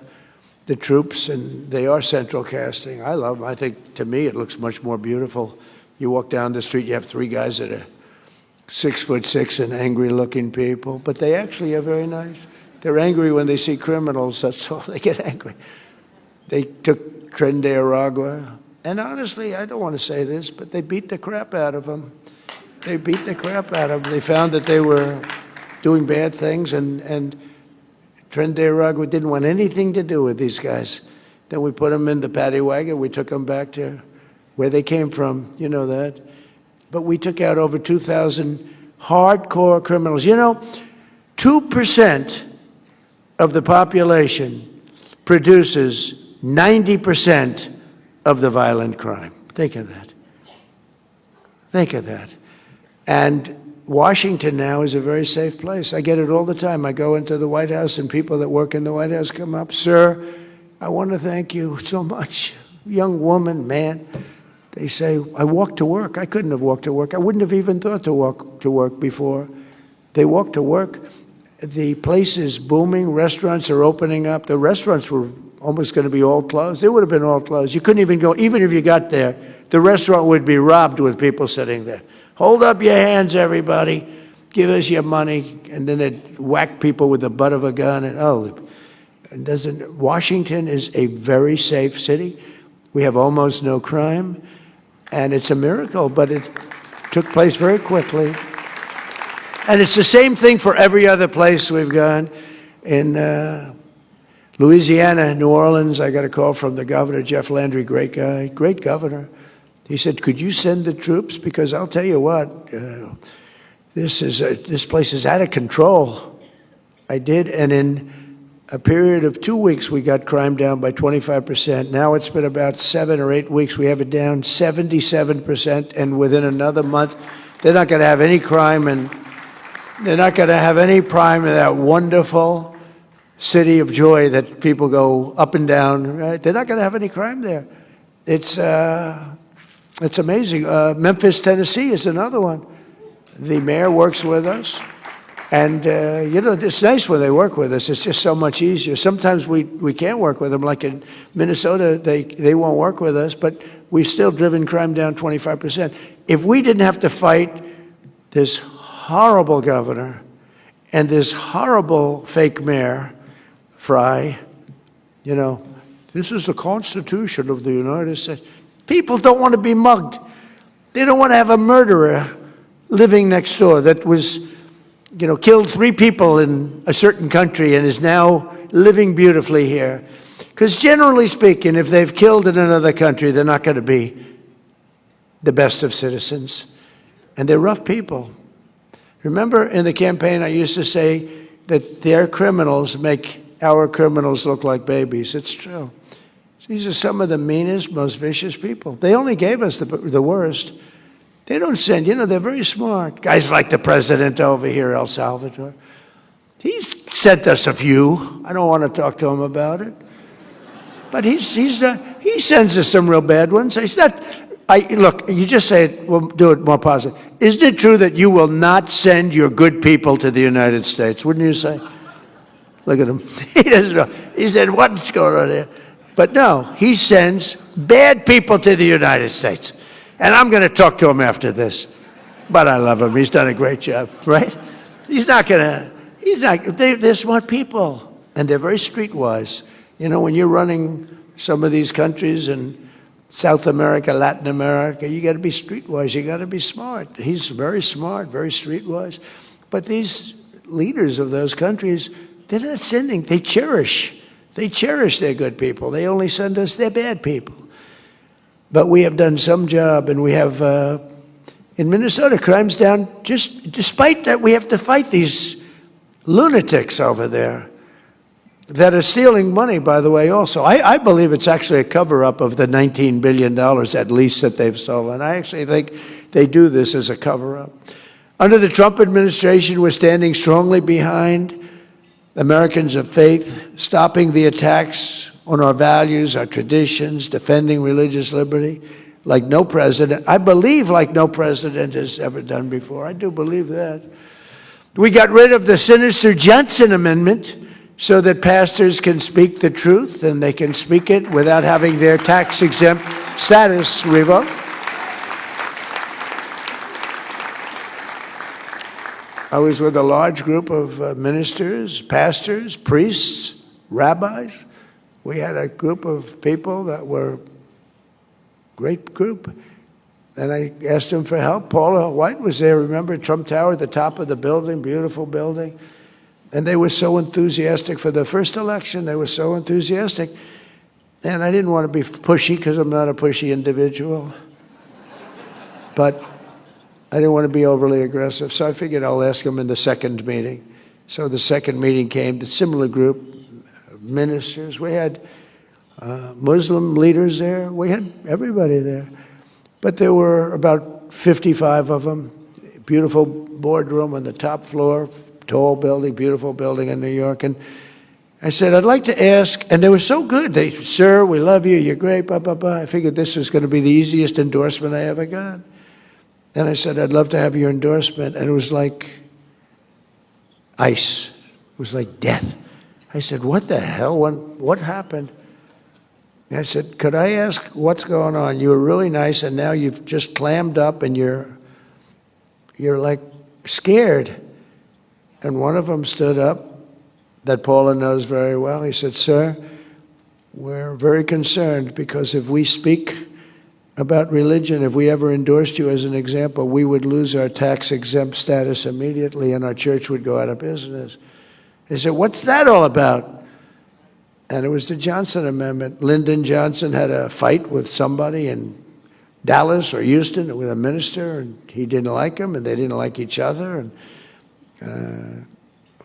the troops, and they are central casting. I love them. I think, to me, it looks much more beautiful. You walk down the street, you have 3 guys that are 6'6" and angry-looking people, but they actually are very nice. They're angry when they see criminals. That's all. They get angry. They took Tren de Aragua, and honestly, I don't want to say this, but they beat the crap out of them. They beat the crap out of them. They found that they were doing bad things, and Tren de Aragua didn't want anything to do with these guys. Then we put them in the paddy wagon. We took them back to where they came from. You know that. But we took out over 2,000 hardcore criminals. 2% of the population produces 90% of the violent crime. Think of that. Think of that. And Washington now is a very safe place. I get it all the time. I go into the White House and people that work in the White House come up, "Sir, I want to thank you so much." Young woman, man. They say, "I walk to work." I couldn't have walked to work. I wouldn't have even thought to walk to work before. They walk to work. The place is booming. Restaurants are opening up. The restaurants were almost going to be all closed. They would have been all closed. You couldn't even go. Even if you got there, the restaurant would be robbed with people sitting there. "Hold up your hands, everybody. Give us your money." And then they'd whack people with the butt of a gun. And Washington is a very safe city. We have almost no crime. And it's a miracle, but it took place very quickly. And it's the same thing for every other place we've gone. In Louisiana, New Orleans, I got a call from the governor, Jeff Landry, great guy, great governor. He said, "Could you send the troops? Because I'll tell you what, this place is out of control." I did, and in a period of 2 weeks, we got crime down by 25%. Now it's been about 7 or 8 weeks. We have it down 77%, and within another month, they're not going to have any crime, and they're not going to have any crime in that wonderful city of joy that people go up and down. Right? They're not going to have any crime there. It's amazing. Memphis, Tennessee is another one. The mayor works with us. And, it's nice when they work with us. It's just so much easier. Sometimes we can't work with them. Like in Minnesota, they won't work with us, but we've still driven crime down 25%. If we didn't have to fight this horrible governor and this horrible fake mayor, Fry, this is the Constitution of the United States. People don't want to be mugged. They don't want to have a murderer living next door that was, killed 3 people in a certain country and is now living beautifully here. Because generally speaking, if they've killed in another country, they're not going to be the best of citizens. And they're rough people. Remember in the campaign I used to say that their criminals make our criminals look like babies. It's true. These are some of the meanest, most vicious people. They only gave us the worst. They don't send, they're very smart. Guys like the president over here, El Salvador. He's sent us a few. I don't want to talk to him about it. But he sends us some real bad ones. Look, you just say it, we'll do it more positive. Isn't it true that you will not send your good people to the United States? Wouldn't you say? Look at him. He doesn't know. He said, what's going on here? But no, he sends bad people to the United States. And I'm going to talk to him after this. But I love him. He's done a great job, right? They're smart people. And they're very streetwise. When you're running some of these countries in South America, Latin America, you got to be streetwise. You got to be smart. He's very smart, very streetwise. But these leaders of those countries, they're not sending. They cherish their good people. They only send us their bad people. But we have done some job, and we have, in Minnesota, crime's down. Just despite that, we have to fight these lunatics over there that are stealing money, by the way, also. I believe it's actually a cover-up of the $19 billion, at least, that they've stolen. I actually think they do this as a cover-up. Under the Trump administration, we're standing strongly behind Americans of faith, stopping the attacks on our values, our traditions, defending religious liberty, like no president. I believe like no president has ever done before. I do believe that. We got rid of the sinister Johnson Amendment so that pastors can speak the truth and they can speak it without having their tax-exempt status revoked. I was with a large group of ministers, pastors, priests, rabbis. We had a group of people that were a great group. And I asked them for help. Paula White was there, remember, Trump Tower at the top of the building, beautiful building. And they were so enthusiastic for the first election. They were so enthusiastic. And I didn't want to be pushy because I'm not a pushy individual. But I didn't want to be overly aggressive. So I figured I'll ask them in the second meeting. So the second meeting came, the similar group, ministers. We had Muslim leaders there. We had everybody there. But there were about 55 of them. Beautiful boardroom on the top floor, tall building, beautiful building in New York. And I said, I'd like to ask, and they were so good. They, sir, we love you, you're great, blah, blah, blah. I figured this was going to be the easiest endorsement I ever got. And I said, I'd love to have your endorsement. And it was like ice. It was like death. I said, what the hell? What happened? And I said, could I ask what's going on? You were really nice, and now you've just clammed up, and you're like scared. And one of them stood up, that Paula knows very well. He said, sir, we're very concerned because if we speak about religion, if we ever endorsed you as an example, we would lose our tax-exempt status immediately and our church would go out of business. He said, what's that all about? And it was the Johnson Amendment. Lyndon Johnson had a fight with somebody in Dallas or Houston with a minister, and he didn't like him, and they didn't like each other. And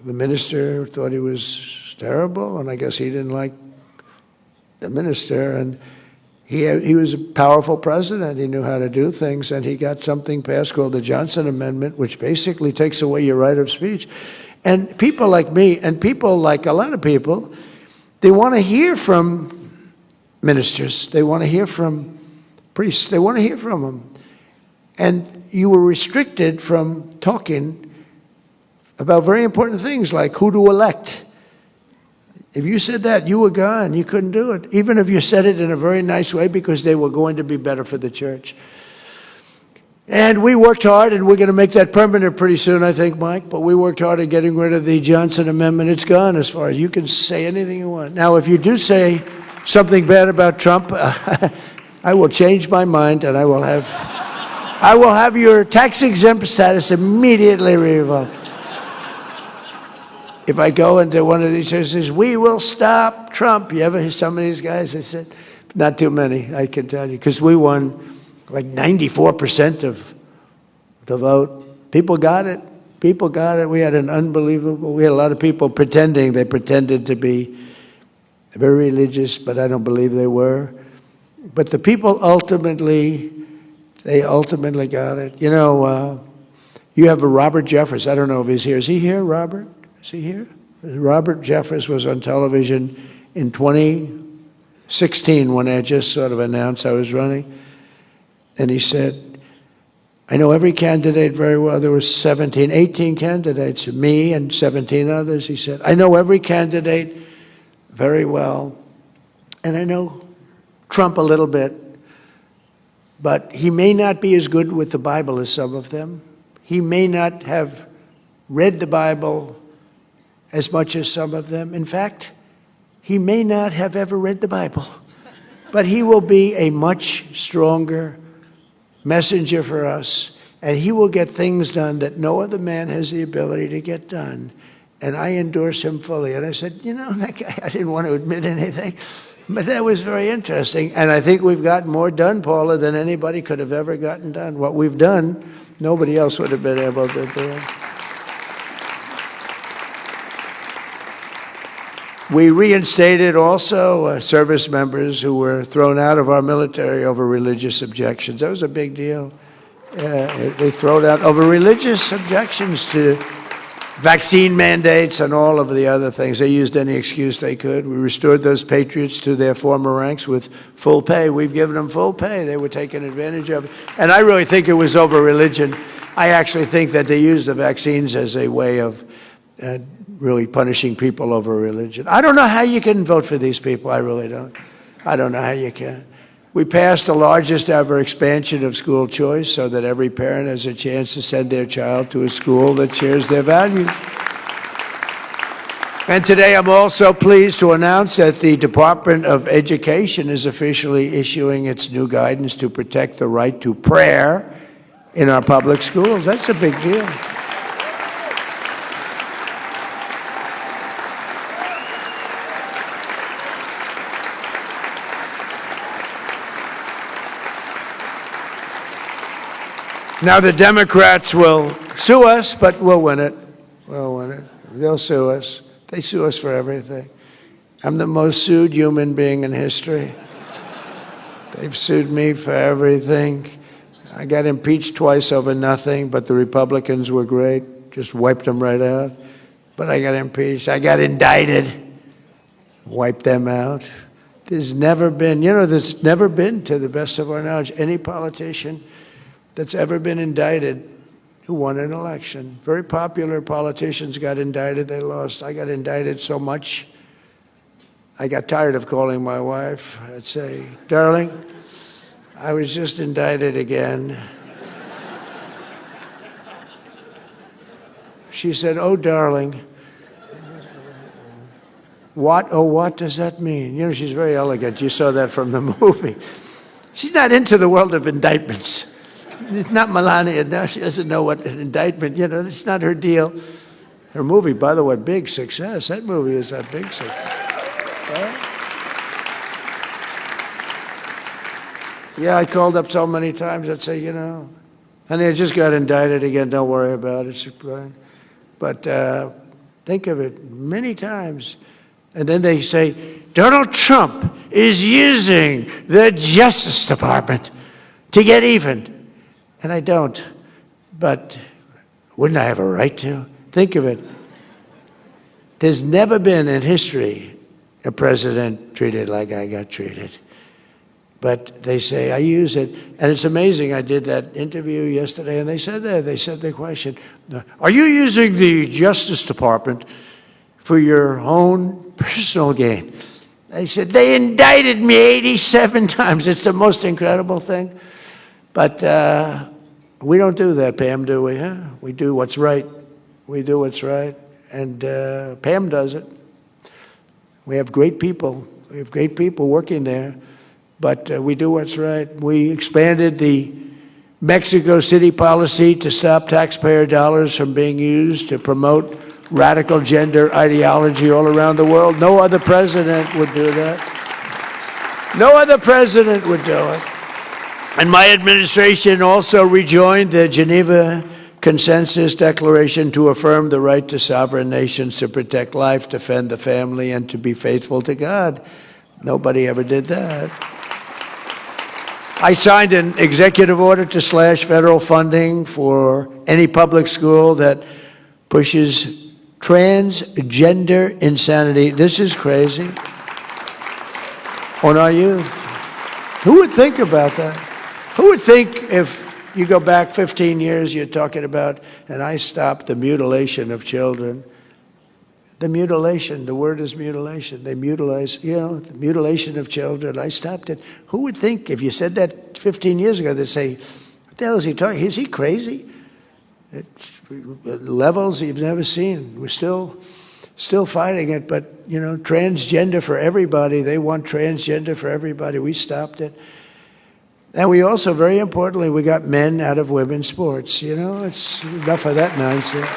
the minister thought he was terrible, and I guess he didn't like the minister. And he was a powerful president. He knew how to do things, and he got something passed called the Johnson Amendment, which basically takes away your right of speech. And people like me, and people like a lot of people, they want to hear from ministers. They want to hear from priests. They want to hear from them. And you were restricted from talking about very important things like who to elect. If you said that, you were gone. You couldn't do it, even if you said it in a very nice way because they were going to be better for the church. And we worked hard, and we're going to make that permanent pretty soon, I think, Mike. But we worked hard at getting rid of the Johnson Amendment. It's gone as far as you can say anything you want. Now, if you do say something bad about Trump, I will change my mind, and I will have your tax-exempt status immediately revoked. If I go into one of these churches, we will stop Trump. You ever hear some of these guys? They said, not too many, I can tell you, because we won like 94% of the vote. People got it. People got it. We had a lot of people pretending. They pretended to be very religious, but I don't believe they were. But the people ultimately got it. You know, you have a Robert Jeffress. I don't know if he's here. Is he here, Robert? Is he here? Robert Jeffress was on television in 2016 when I just sort of announced I was running. And he said, I know every candidate very well. There were 18 candidates, me and 17 others. He said, I know every candidate very well, and I know Trump a little bit, but he may not be as good with the Bible as some of them. He may not have read the Bible as much as some of them. In fact, he may not have ever read the Bible, but he will be a much stronger messenger for us, and he will get things done that no other man has the ability to get done. And I endorse him fully. And I said, you know, that guy, I didn't want to admit anything, but that was very interesting. And I think we've gotten more done, Paula, than anybody could have ever gotten done. What we've done, nobody else would have been able to do. We reinstated also service members who were thrown out of our military over religious objections. That was a big deal. They thrown out over religious objections to vaccine mandates and all of the other things. They used any excuse they could. We restored those patriots to their former ranks with full pay. We've given them full pay. They were taking advantage of it. And I really think it was over religion. I actually think that they used the vaccines as a way of really punishing people over religion. I don't know how you can vote for these people. I really don't. I don't know how you can. We passed the largest ever expansion of school choice so that every parent has a chance to send their child to a school that shares their values. And today I'm also pleased to announce that the Department of Education is officially issuing its new guidance to protect the right to prayer in our public schools. That's a big deal. Now, the Democrats will sue us, but we'll win it. We'll win it. They'll sue us. They sue us for everything. I'm the most sued human being in history. They've sued me for everything. I got impeached twice over nothing, but the Republicans were great. Just wiped them right out. But I got impeached. I got indicted. Wiped them out. There's never been, there's never been, to the best of our knowledge, any politician that's ever been indicted who won an election. Very popular politicians got indicted, they lost. I got indicted so much, I got tired of calling my wife. I'd say, darling, I was just indicted again. She said, oh, darling. What? Oh, what does that mean? She's very elegant. You saw that from the movie. She's not into the world of indictments. It's not Melania. Now she doesn't know what an indictment, it's not her deal. Her movie, by the way, big success. That movie is a big success. Right? Yeah, I called up so many times. I'd say, honey, I just got indicted again. Don't worry about it. But think of it many times. And then they say, Donald Trump is using the Justice Department to get even. And I don't, but wouldn't I have a right to? Think of it. There's never been in history a president treated like I got treated. But they say, I use it. And it's amazing. I did that interview yesterday, and they said the question, are you using the Justice Department for your own personal gain? I said, they indicted me 87 times. It's the most incredible thing. But we don't do that, Pam, do we? Huh? We do what's right. We do what's right. And Pam does it. We have great people. We have great people working there. but we do what's right. We expanded the Mexico City policy to stop taxpayer dollars from being used to promote radical gender ideology all around the world. No other president would do that. No other president would do it. And my administration also rejoined the Geneva Consensus Declaration to affirm the right to sovereign nations to protect life, defend the family, and to be faithful to God. Nobody ever did that. I signed an executive order to slash federal funding for any public school that pushes transgender insanity. This is crazy. On our youth. Who would think about that? Who would think if you go back 15 years, you're talking about, and I stopped the mutilation of children. The mutilation, the word is mutilation. They mutilize, the mutilation of children. I stopped it. Who would think if you said that 15 years ago, they'd say, what the hell is he talking? Is he crazy? It's levels you've never seen. We're still fighting it, but, transgender for everybody. They want transgender for everybody. We stopped it. And we also, very importantly, we got men out of women's sports. It's enough of that nonsense.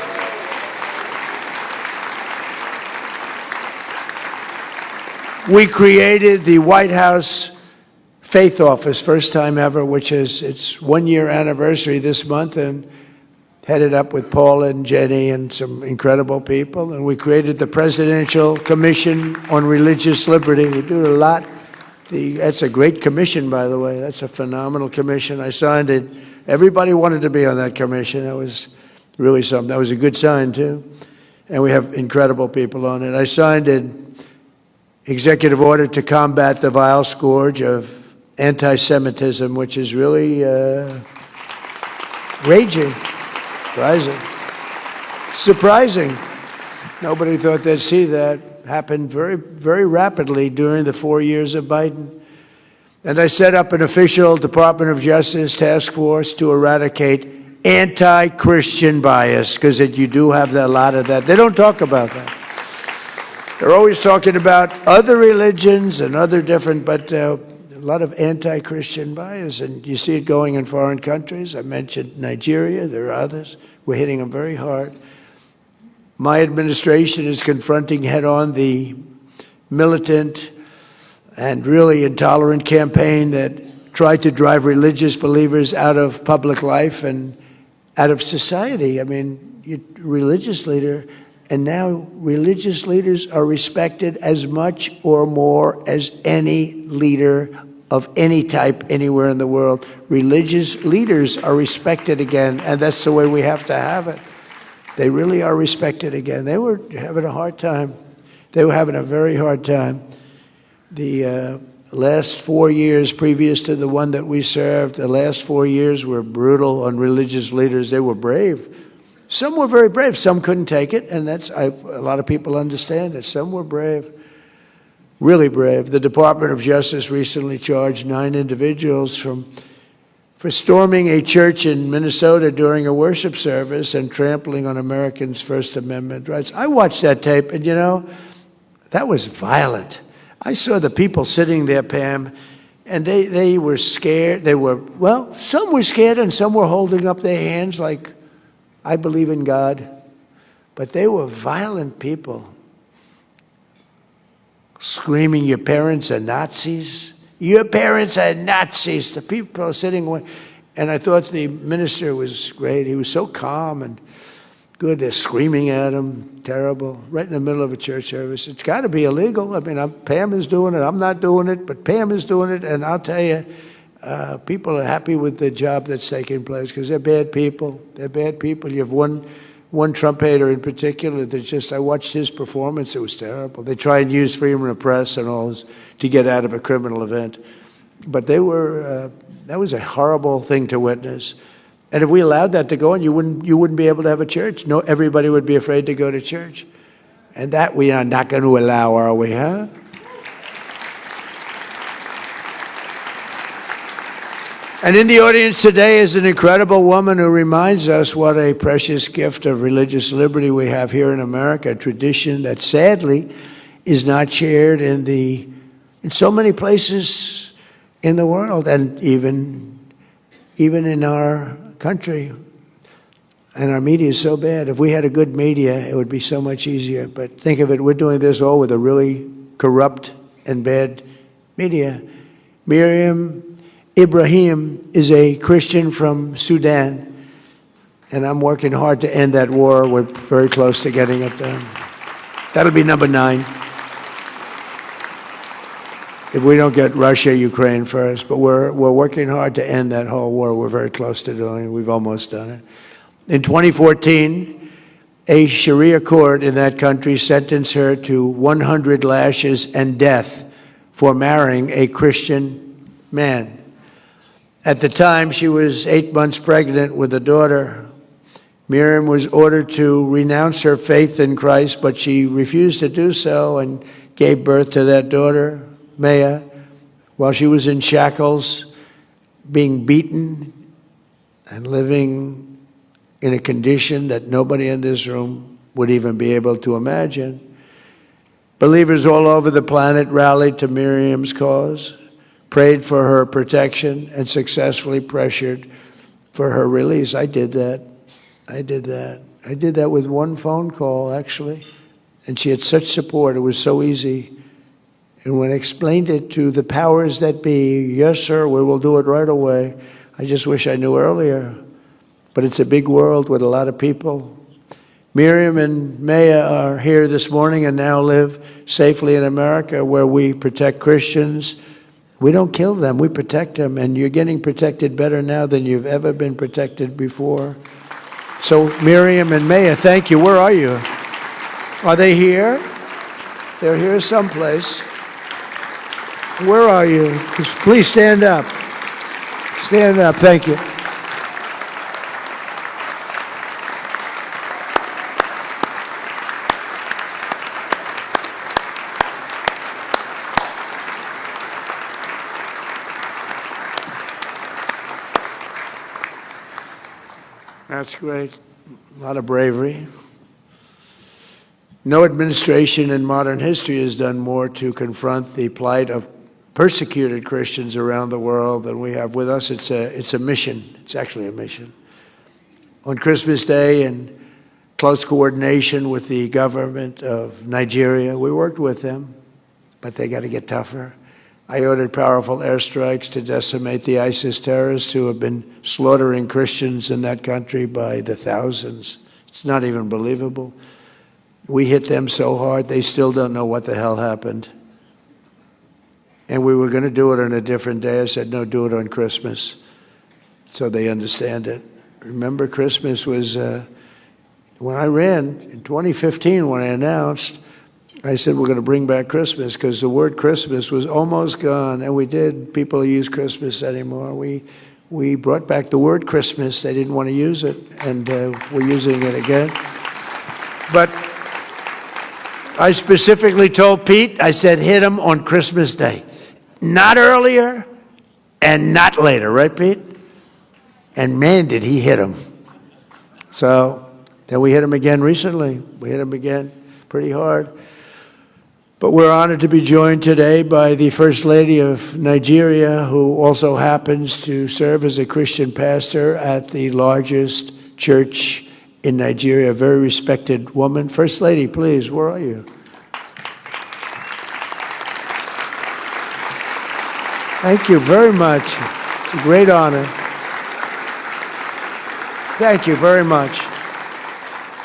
We created the White House Faith Office, first time ever, which is its 1-year anniversary this month, and headed up with Paul and Jenny and some incredible people. And we created the Presidential Commission on Religious Liberty. We do a lot. That's a great commission, by the way. That's a phenomenal commission. I signed it. Everybody wanted to be on that commission. That was really something. That was a good sign, too. And we have incredible people on it. I signed an executive order to combat the vile scourge of anti-Semitism, which is really raging, rising. Surprising. Nobody thought they'd see that. Happened very, very rapidly during the 4 years of Biden. And I set up an official Department of Justice task force to eradicate anti-Christian bias, because you do have a lot of that. They don't talk about that. They're always talking about other religions and other different, but a lot of anti-Christian bias, and you see it going in foreign countries. I mentioned Nigeria. There are others. We're hitting them very hard. My administration is confronting head-on the militant and really intolerant campaign that tried to drive religious believers out of public life and out of society. I mean, you're a religious leader, and now religious leaders are respected as much or more as any leader of any type anywhere in the world. Religious leaders are respected again, and that's the way we have to have it. They really are respected again. They were having a hard time. They were having a very hard time. The last 4 years previous to the one that we served, the last 4 years were brutal on religious leaders. They were brave. Some were very brave. Some couldn't take it, and a lot of people understand it. Some were brave, really brave. The Department of Justice recently charged 9 individuals for storming a church in Minnesota during a worship service and trampling on Americans' First Amendment rights. I watched that tape, and that was violent. I saw the people sitting there, Pam, and they were scared. Some were scared and some were holding up their hands like, I believe in God. But they were violent people. Screaming, your parents are Nazis. Your parents are Nazis. The people are sitting away. And I thought the minister was great. He was so calm and good. They're screaming at him. Terrible. Right in the middle of a church service. It's got to be illegal. I mean, Pam is doing it. I'm not doing it, but Pam is doing it. And I'll tell you, people are happy with the job that's taking place because they're bad people. They're bad people. You have one Trump hater in particular that I watched his performance. It was terrible. They try and use freedom of press and all this to get out of a criminal event. But that was a horrible thing to witness. And if we allowed that to go on, you wouldn't be able to have a church. No, everybody would be afraid to go to church. And that we are not going to allow, are we, huh? And in the audience today is an incredible woman who reminds us what a precious gift of religious liberty we have here in America, a tradition that sadly is not shared in so many places in the world, and even in our country. And our media is so bad. If we had a good media, it would be so much easier. But think of it, we're doing this all with a really corrupt and bad media. Miriam Ibrahim is a Christian from Sudan, and I'm working hard to end that war. We're very close to getting it done. That'll be number 9. If we don't get Russia, Ukraine first. But we're working hard to end that whole war. We're very close to doing it. We've almost done it. In 2014, a Sharia court in that country sentenced her to 100 lashes and death for marrying a Christian man. At the time, she was 8 months pregnant with a daughter. Miriam was ordered to renounce her faith in Christ, but she refused to do so and gave birth to that daughter, Maya, while she was in shackles, being beaten and living in a condition that nobody in this room would even be able to imagine. Believers all over the planet rallied to Miriam's cause, prayed for her protection, and successfully pressured for her release. I did that. I did that with one phone call, actually. And she had such support. It was so easy. And when I explained it to the powers that be, yes, sir, we will do it right away. I just wish I knew earlier. But it's a big world with a lot of people. Miriam and Maya are here this morning and now live safely in America, where we protect Christians. We don't kill them, we protect them. And you're getting protected better now than you've ever been protected before. So Miriam and Maya, thank you. Where are you? Are they here? They're here someplace. Where are you? Please stand up. Stand up. Thank you. That's great. A lot of bravery. No administration in modern history has done more to confront the plight of persecuted Christians around the world than we have. With us, it's a mission. It's actually a mission. On Christmas Day, in close coordination with the government of Nigeria, we worked with them, but they got to get tougher. I ordered powerful airstrikes to decimate the ISIS terrorists who have been slaughtering Christians in that country by the thousands. It's not even believable. We hit them so hard, they still don't know what the hell happened. And we were going to do it on a different day. I said, no, do it on Christmas, so they understand it. Remember, Christmas was, when I ran in 2015, when I announced, I said, we're going to bring back Christmas, because the word Christmas was almost gone, and we did. People use Christmas anymore. We brought back the word Christmas. They didn't want to use it, and we're using it again. But I specifically told Pete, I said, hit him on Christmas Day. Not earlier and not later, right, Pete? And man, did he hit him. So then we hit him again recently. We hit him again pretty hard. But we're honored to be joined today by the First Lady of Nigeria, who also happens to serve as a Christian pastor at the largest church in Nigeria, a very respected woman. First Lady, please, where are you? Thank you very much. It's a great honor. Thank you very much.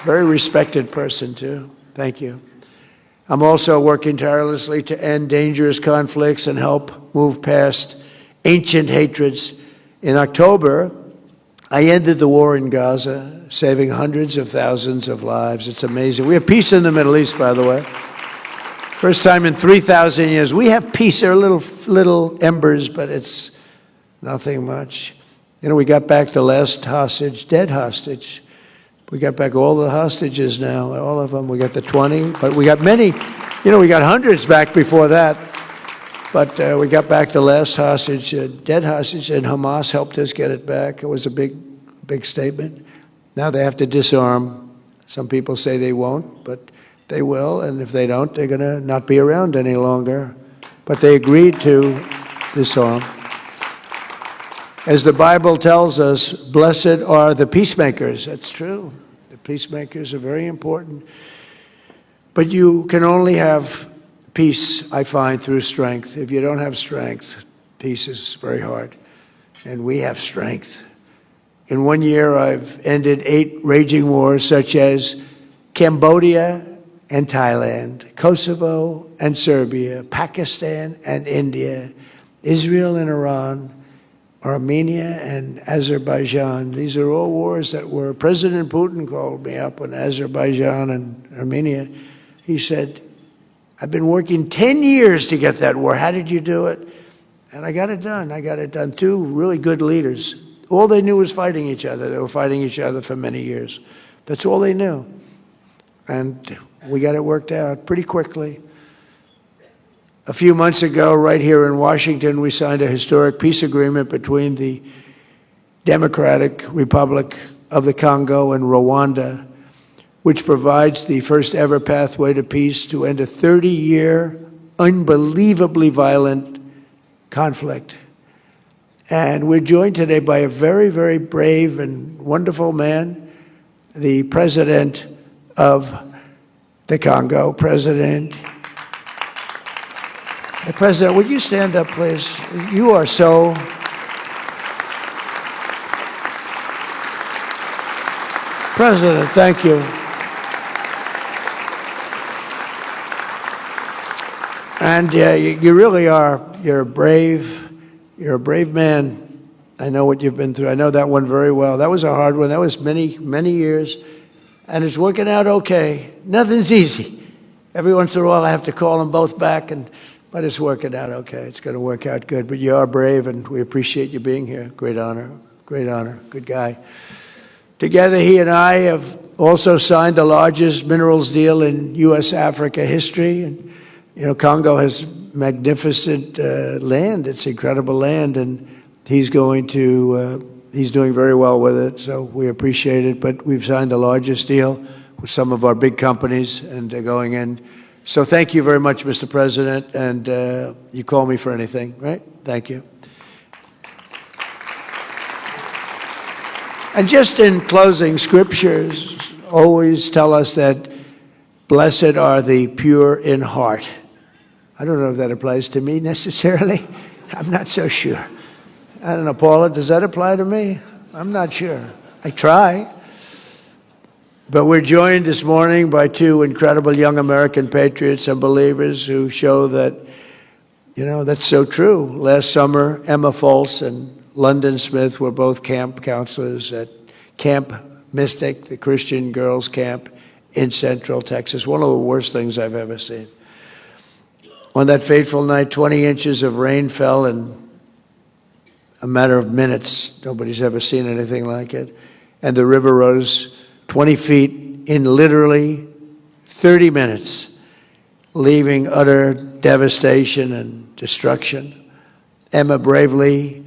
Very respected person, too. Thank you. I'm also working tirelessly to end dangerous conflicts and help move past ancient hatreds. In October, I ended the war in Gaza, saving hundreds of thousands of lives. It's amazing. We have peace in the Middle East, by the way. First time in 3,000 years. We have peace. There are little embers, but it's nothing much. You know, we got back the last hostage, dead hostage. We got back all the hostages now, all of them. We got the 20, but we got many. You know, we got hundreds back before that. But we got back the last hostage, dead hostage, and Hamas helped us get it back. It was a big statement. Now they have to disarm. Some people say they won't, but they will. And if they don't, they're going to not be around any longer. But they agreed to disarm. As the Bible tells us, blessed are the peacemakers. That's true. The peacemakers are very important. But you can only have peace, I find, through strength. If you don't have strength, peace is very hard. And we have strength. In 1 year, I've ended 8 raging wars, such as Cambodia and Thailand, Kosovo and Serbia, Pakistan and India, Israel and Iran, Armenia and Azerbaijan. These are all wars that were, President Putin called me up on Azerbaijan and Armenia. He said, I've been working 10 years to get that war. How did you do it? And I got it done. I got it done. 2 really good leaders. All they knew was fighting each other. They were fighting each other for many years. That's all they knew. And we got it worked out pretty quickly. A few months ago, right here in Washington, we signed a historic peace agreement between the Democratic Republic of the Congo and Rwanda, which provides the first ever pathway to peace to end a 30-year, unbelievably violent conflict. And we're joined today by a very, very brave and wonderful man, the president of the Congo, President. Hey, President, would you stand up, please? You are so... President, thank you. And you really are. You're a brave man. I know what you've been through. I know that one very well. That was a hard one. That was many, many years. And it's working out okay. Nothing's easy. Every once in a while I have to call them both back, but it's working out okay. It's going to work out good. But you are brave, and we appreciate you being here. Great honor. Great honor. Good guy. Together, he and I have also signed the largest minerals deal in U.S.-Africa history. And, you know, Congo has magnificent land. It's incredible land, and he's doing very well with it, so we appreciate it. But we've signed the largest deal with some of our big companies, and they're going in. So thank you very much, Mr. President, and you call me for anything, right? Thank you. And just in closing, scriptures always tell us that blessed are the pure in heart. I don't know if that applies to me necessarily. I'm not so sure. I don't know, Paula, does that apply to me? I'm not sure. I try. But we're joined this morning by 2 incredible young American patriots and believers who show that, you know, that's so true. Last summer, Emma Foltz and London Smith were both camp counselors at Camp Mystic, the Christian girls' camp in Central Texas. One of the worst things I've ever seen. On that fateful night, 20 inches of rain fell in a matter of minutes. Nobody's ever seen anything like it. And the river rose 20 feet in literally 30 minutes, leaving utter devastation and destruction. Emma bravely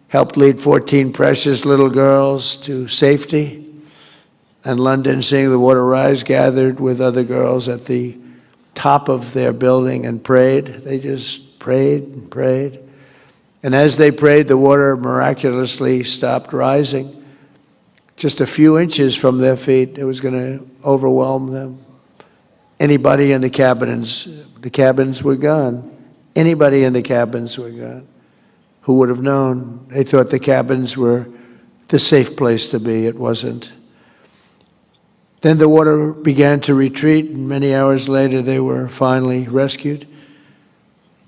helped lead 14 precious little girls to safety. And London, seeing the water rise, gathered with other girls at the top of their building and prayed. They just prayed and prayed. And as they prayed, the water miraculously stopped rising. Just a few inches from their feet, it was going to overwhelm them. Anybody in the cabins were gone. Anybody in the cabins were gone. Who would have known? They thought the cabins were the safe place to be. It wasn't. Then the water began to retreat, and many hours later they were finally rescued.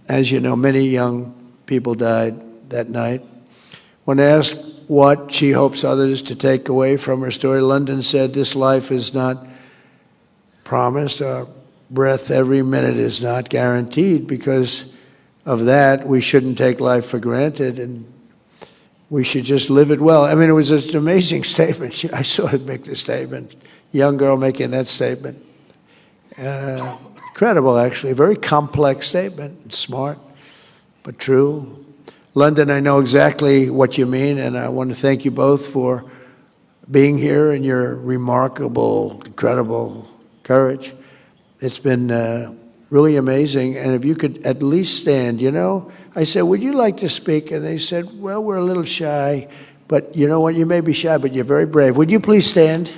As you know, many young people died that night. When asked what she hopes others to take away from her story, London said, "This life is not promised. Our breath every minute is not guaranteed. Because of that, we shouldn't take life for granted, and we should just live it well." I mean, it was just an amazing statement. I saw her make this statement. Young girl making that statement. Incredible, actually. Very complex statement. Smart, but true. London, I know exactly what you mean, and I want to thank you both for being here and your remarkable, incredible courage. It's been really amazing. And if you could at least stand, you know, I said, would you like to speak? And they said, well, we're a little shy, but you know what? You may be shy, but you're very brave. Would you please stand?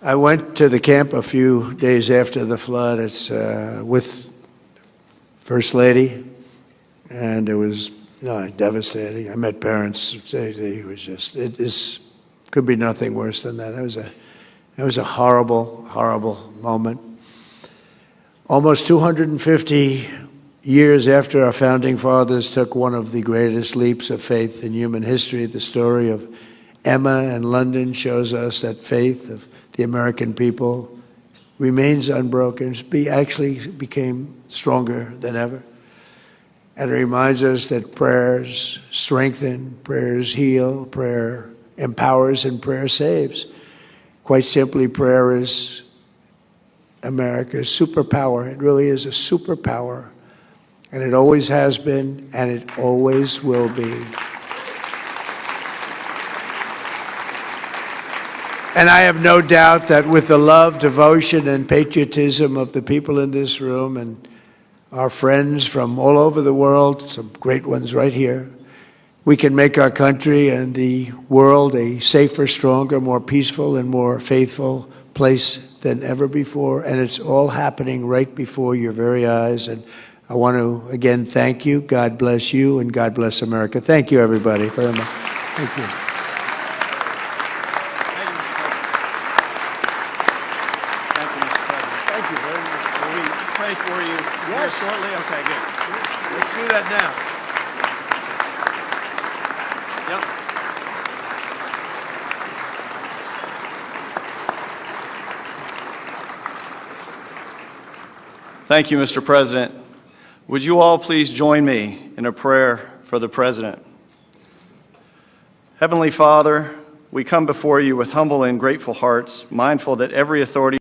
I went to the camp a few days after the flood. It's with First Lady, and it was devastating. I met parents. It was just this could be nothing worse than that. It was a horrible, horrible moment. Almost 250 years after our founding fathers took one of the greatest leaps of faith in human history, the story of Emma and London shows us that faith of the American people remains unbroken. Actually became stronger than ever. And it reminds us that prayers strengthen, prayers heal, prayer empowers, and prayer saves. Quite simply, prayer is America's superpower. It really is a superpower. And it always has been, and it always will be. And I have no doubt that with the love, devotion, and patriotism of the people in this room and our friends from all over the world, some great ones right here, we can make our country and the world a safer, stronger, more peaceful, and more faithful place than ever before. And it's all happening right before your very eyes. And I want to, again, thank you. God bless you, and God bless America. Thank you, everybody, very much. Thank you. Pray for you here shortly. Okay, good. Let's do that now. Yep. Thank you, Mr. President. Would you all please join me in a prayer for the President? Heavenly Father, we come before you with humble and grateful hearts, mindful that every authority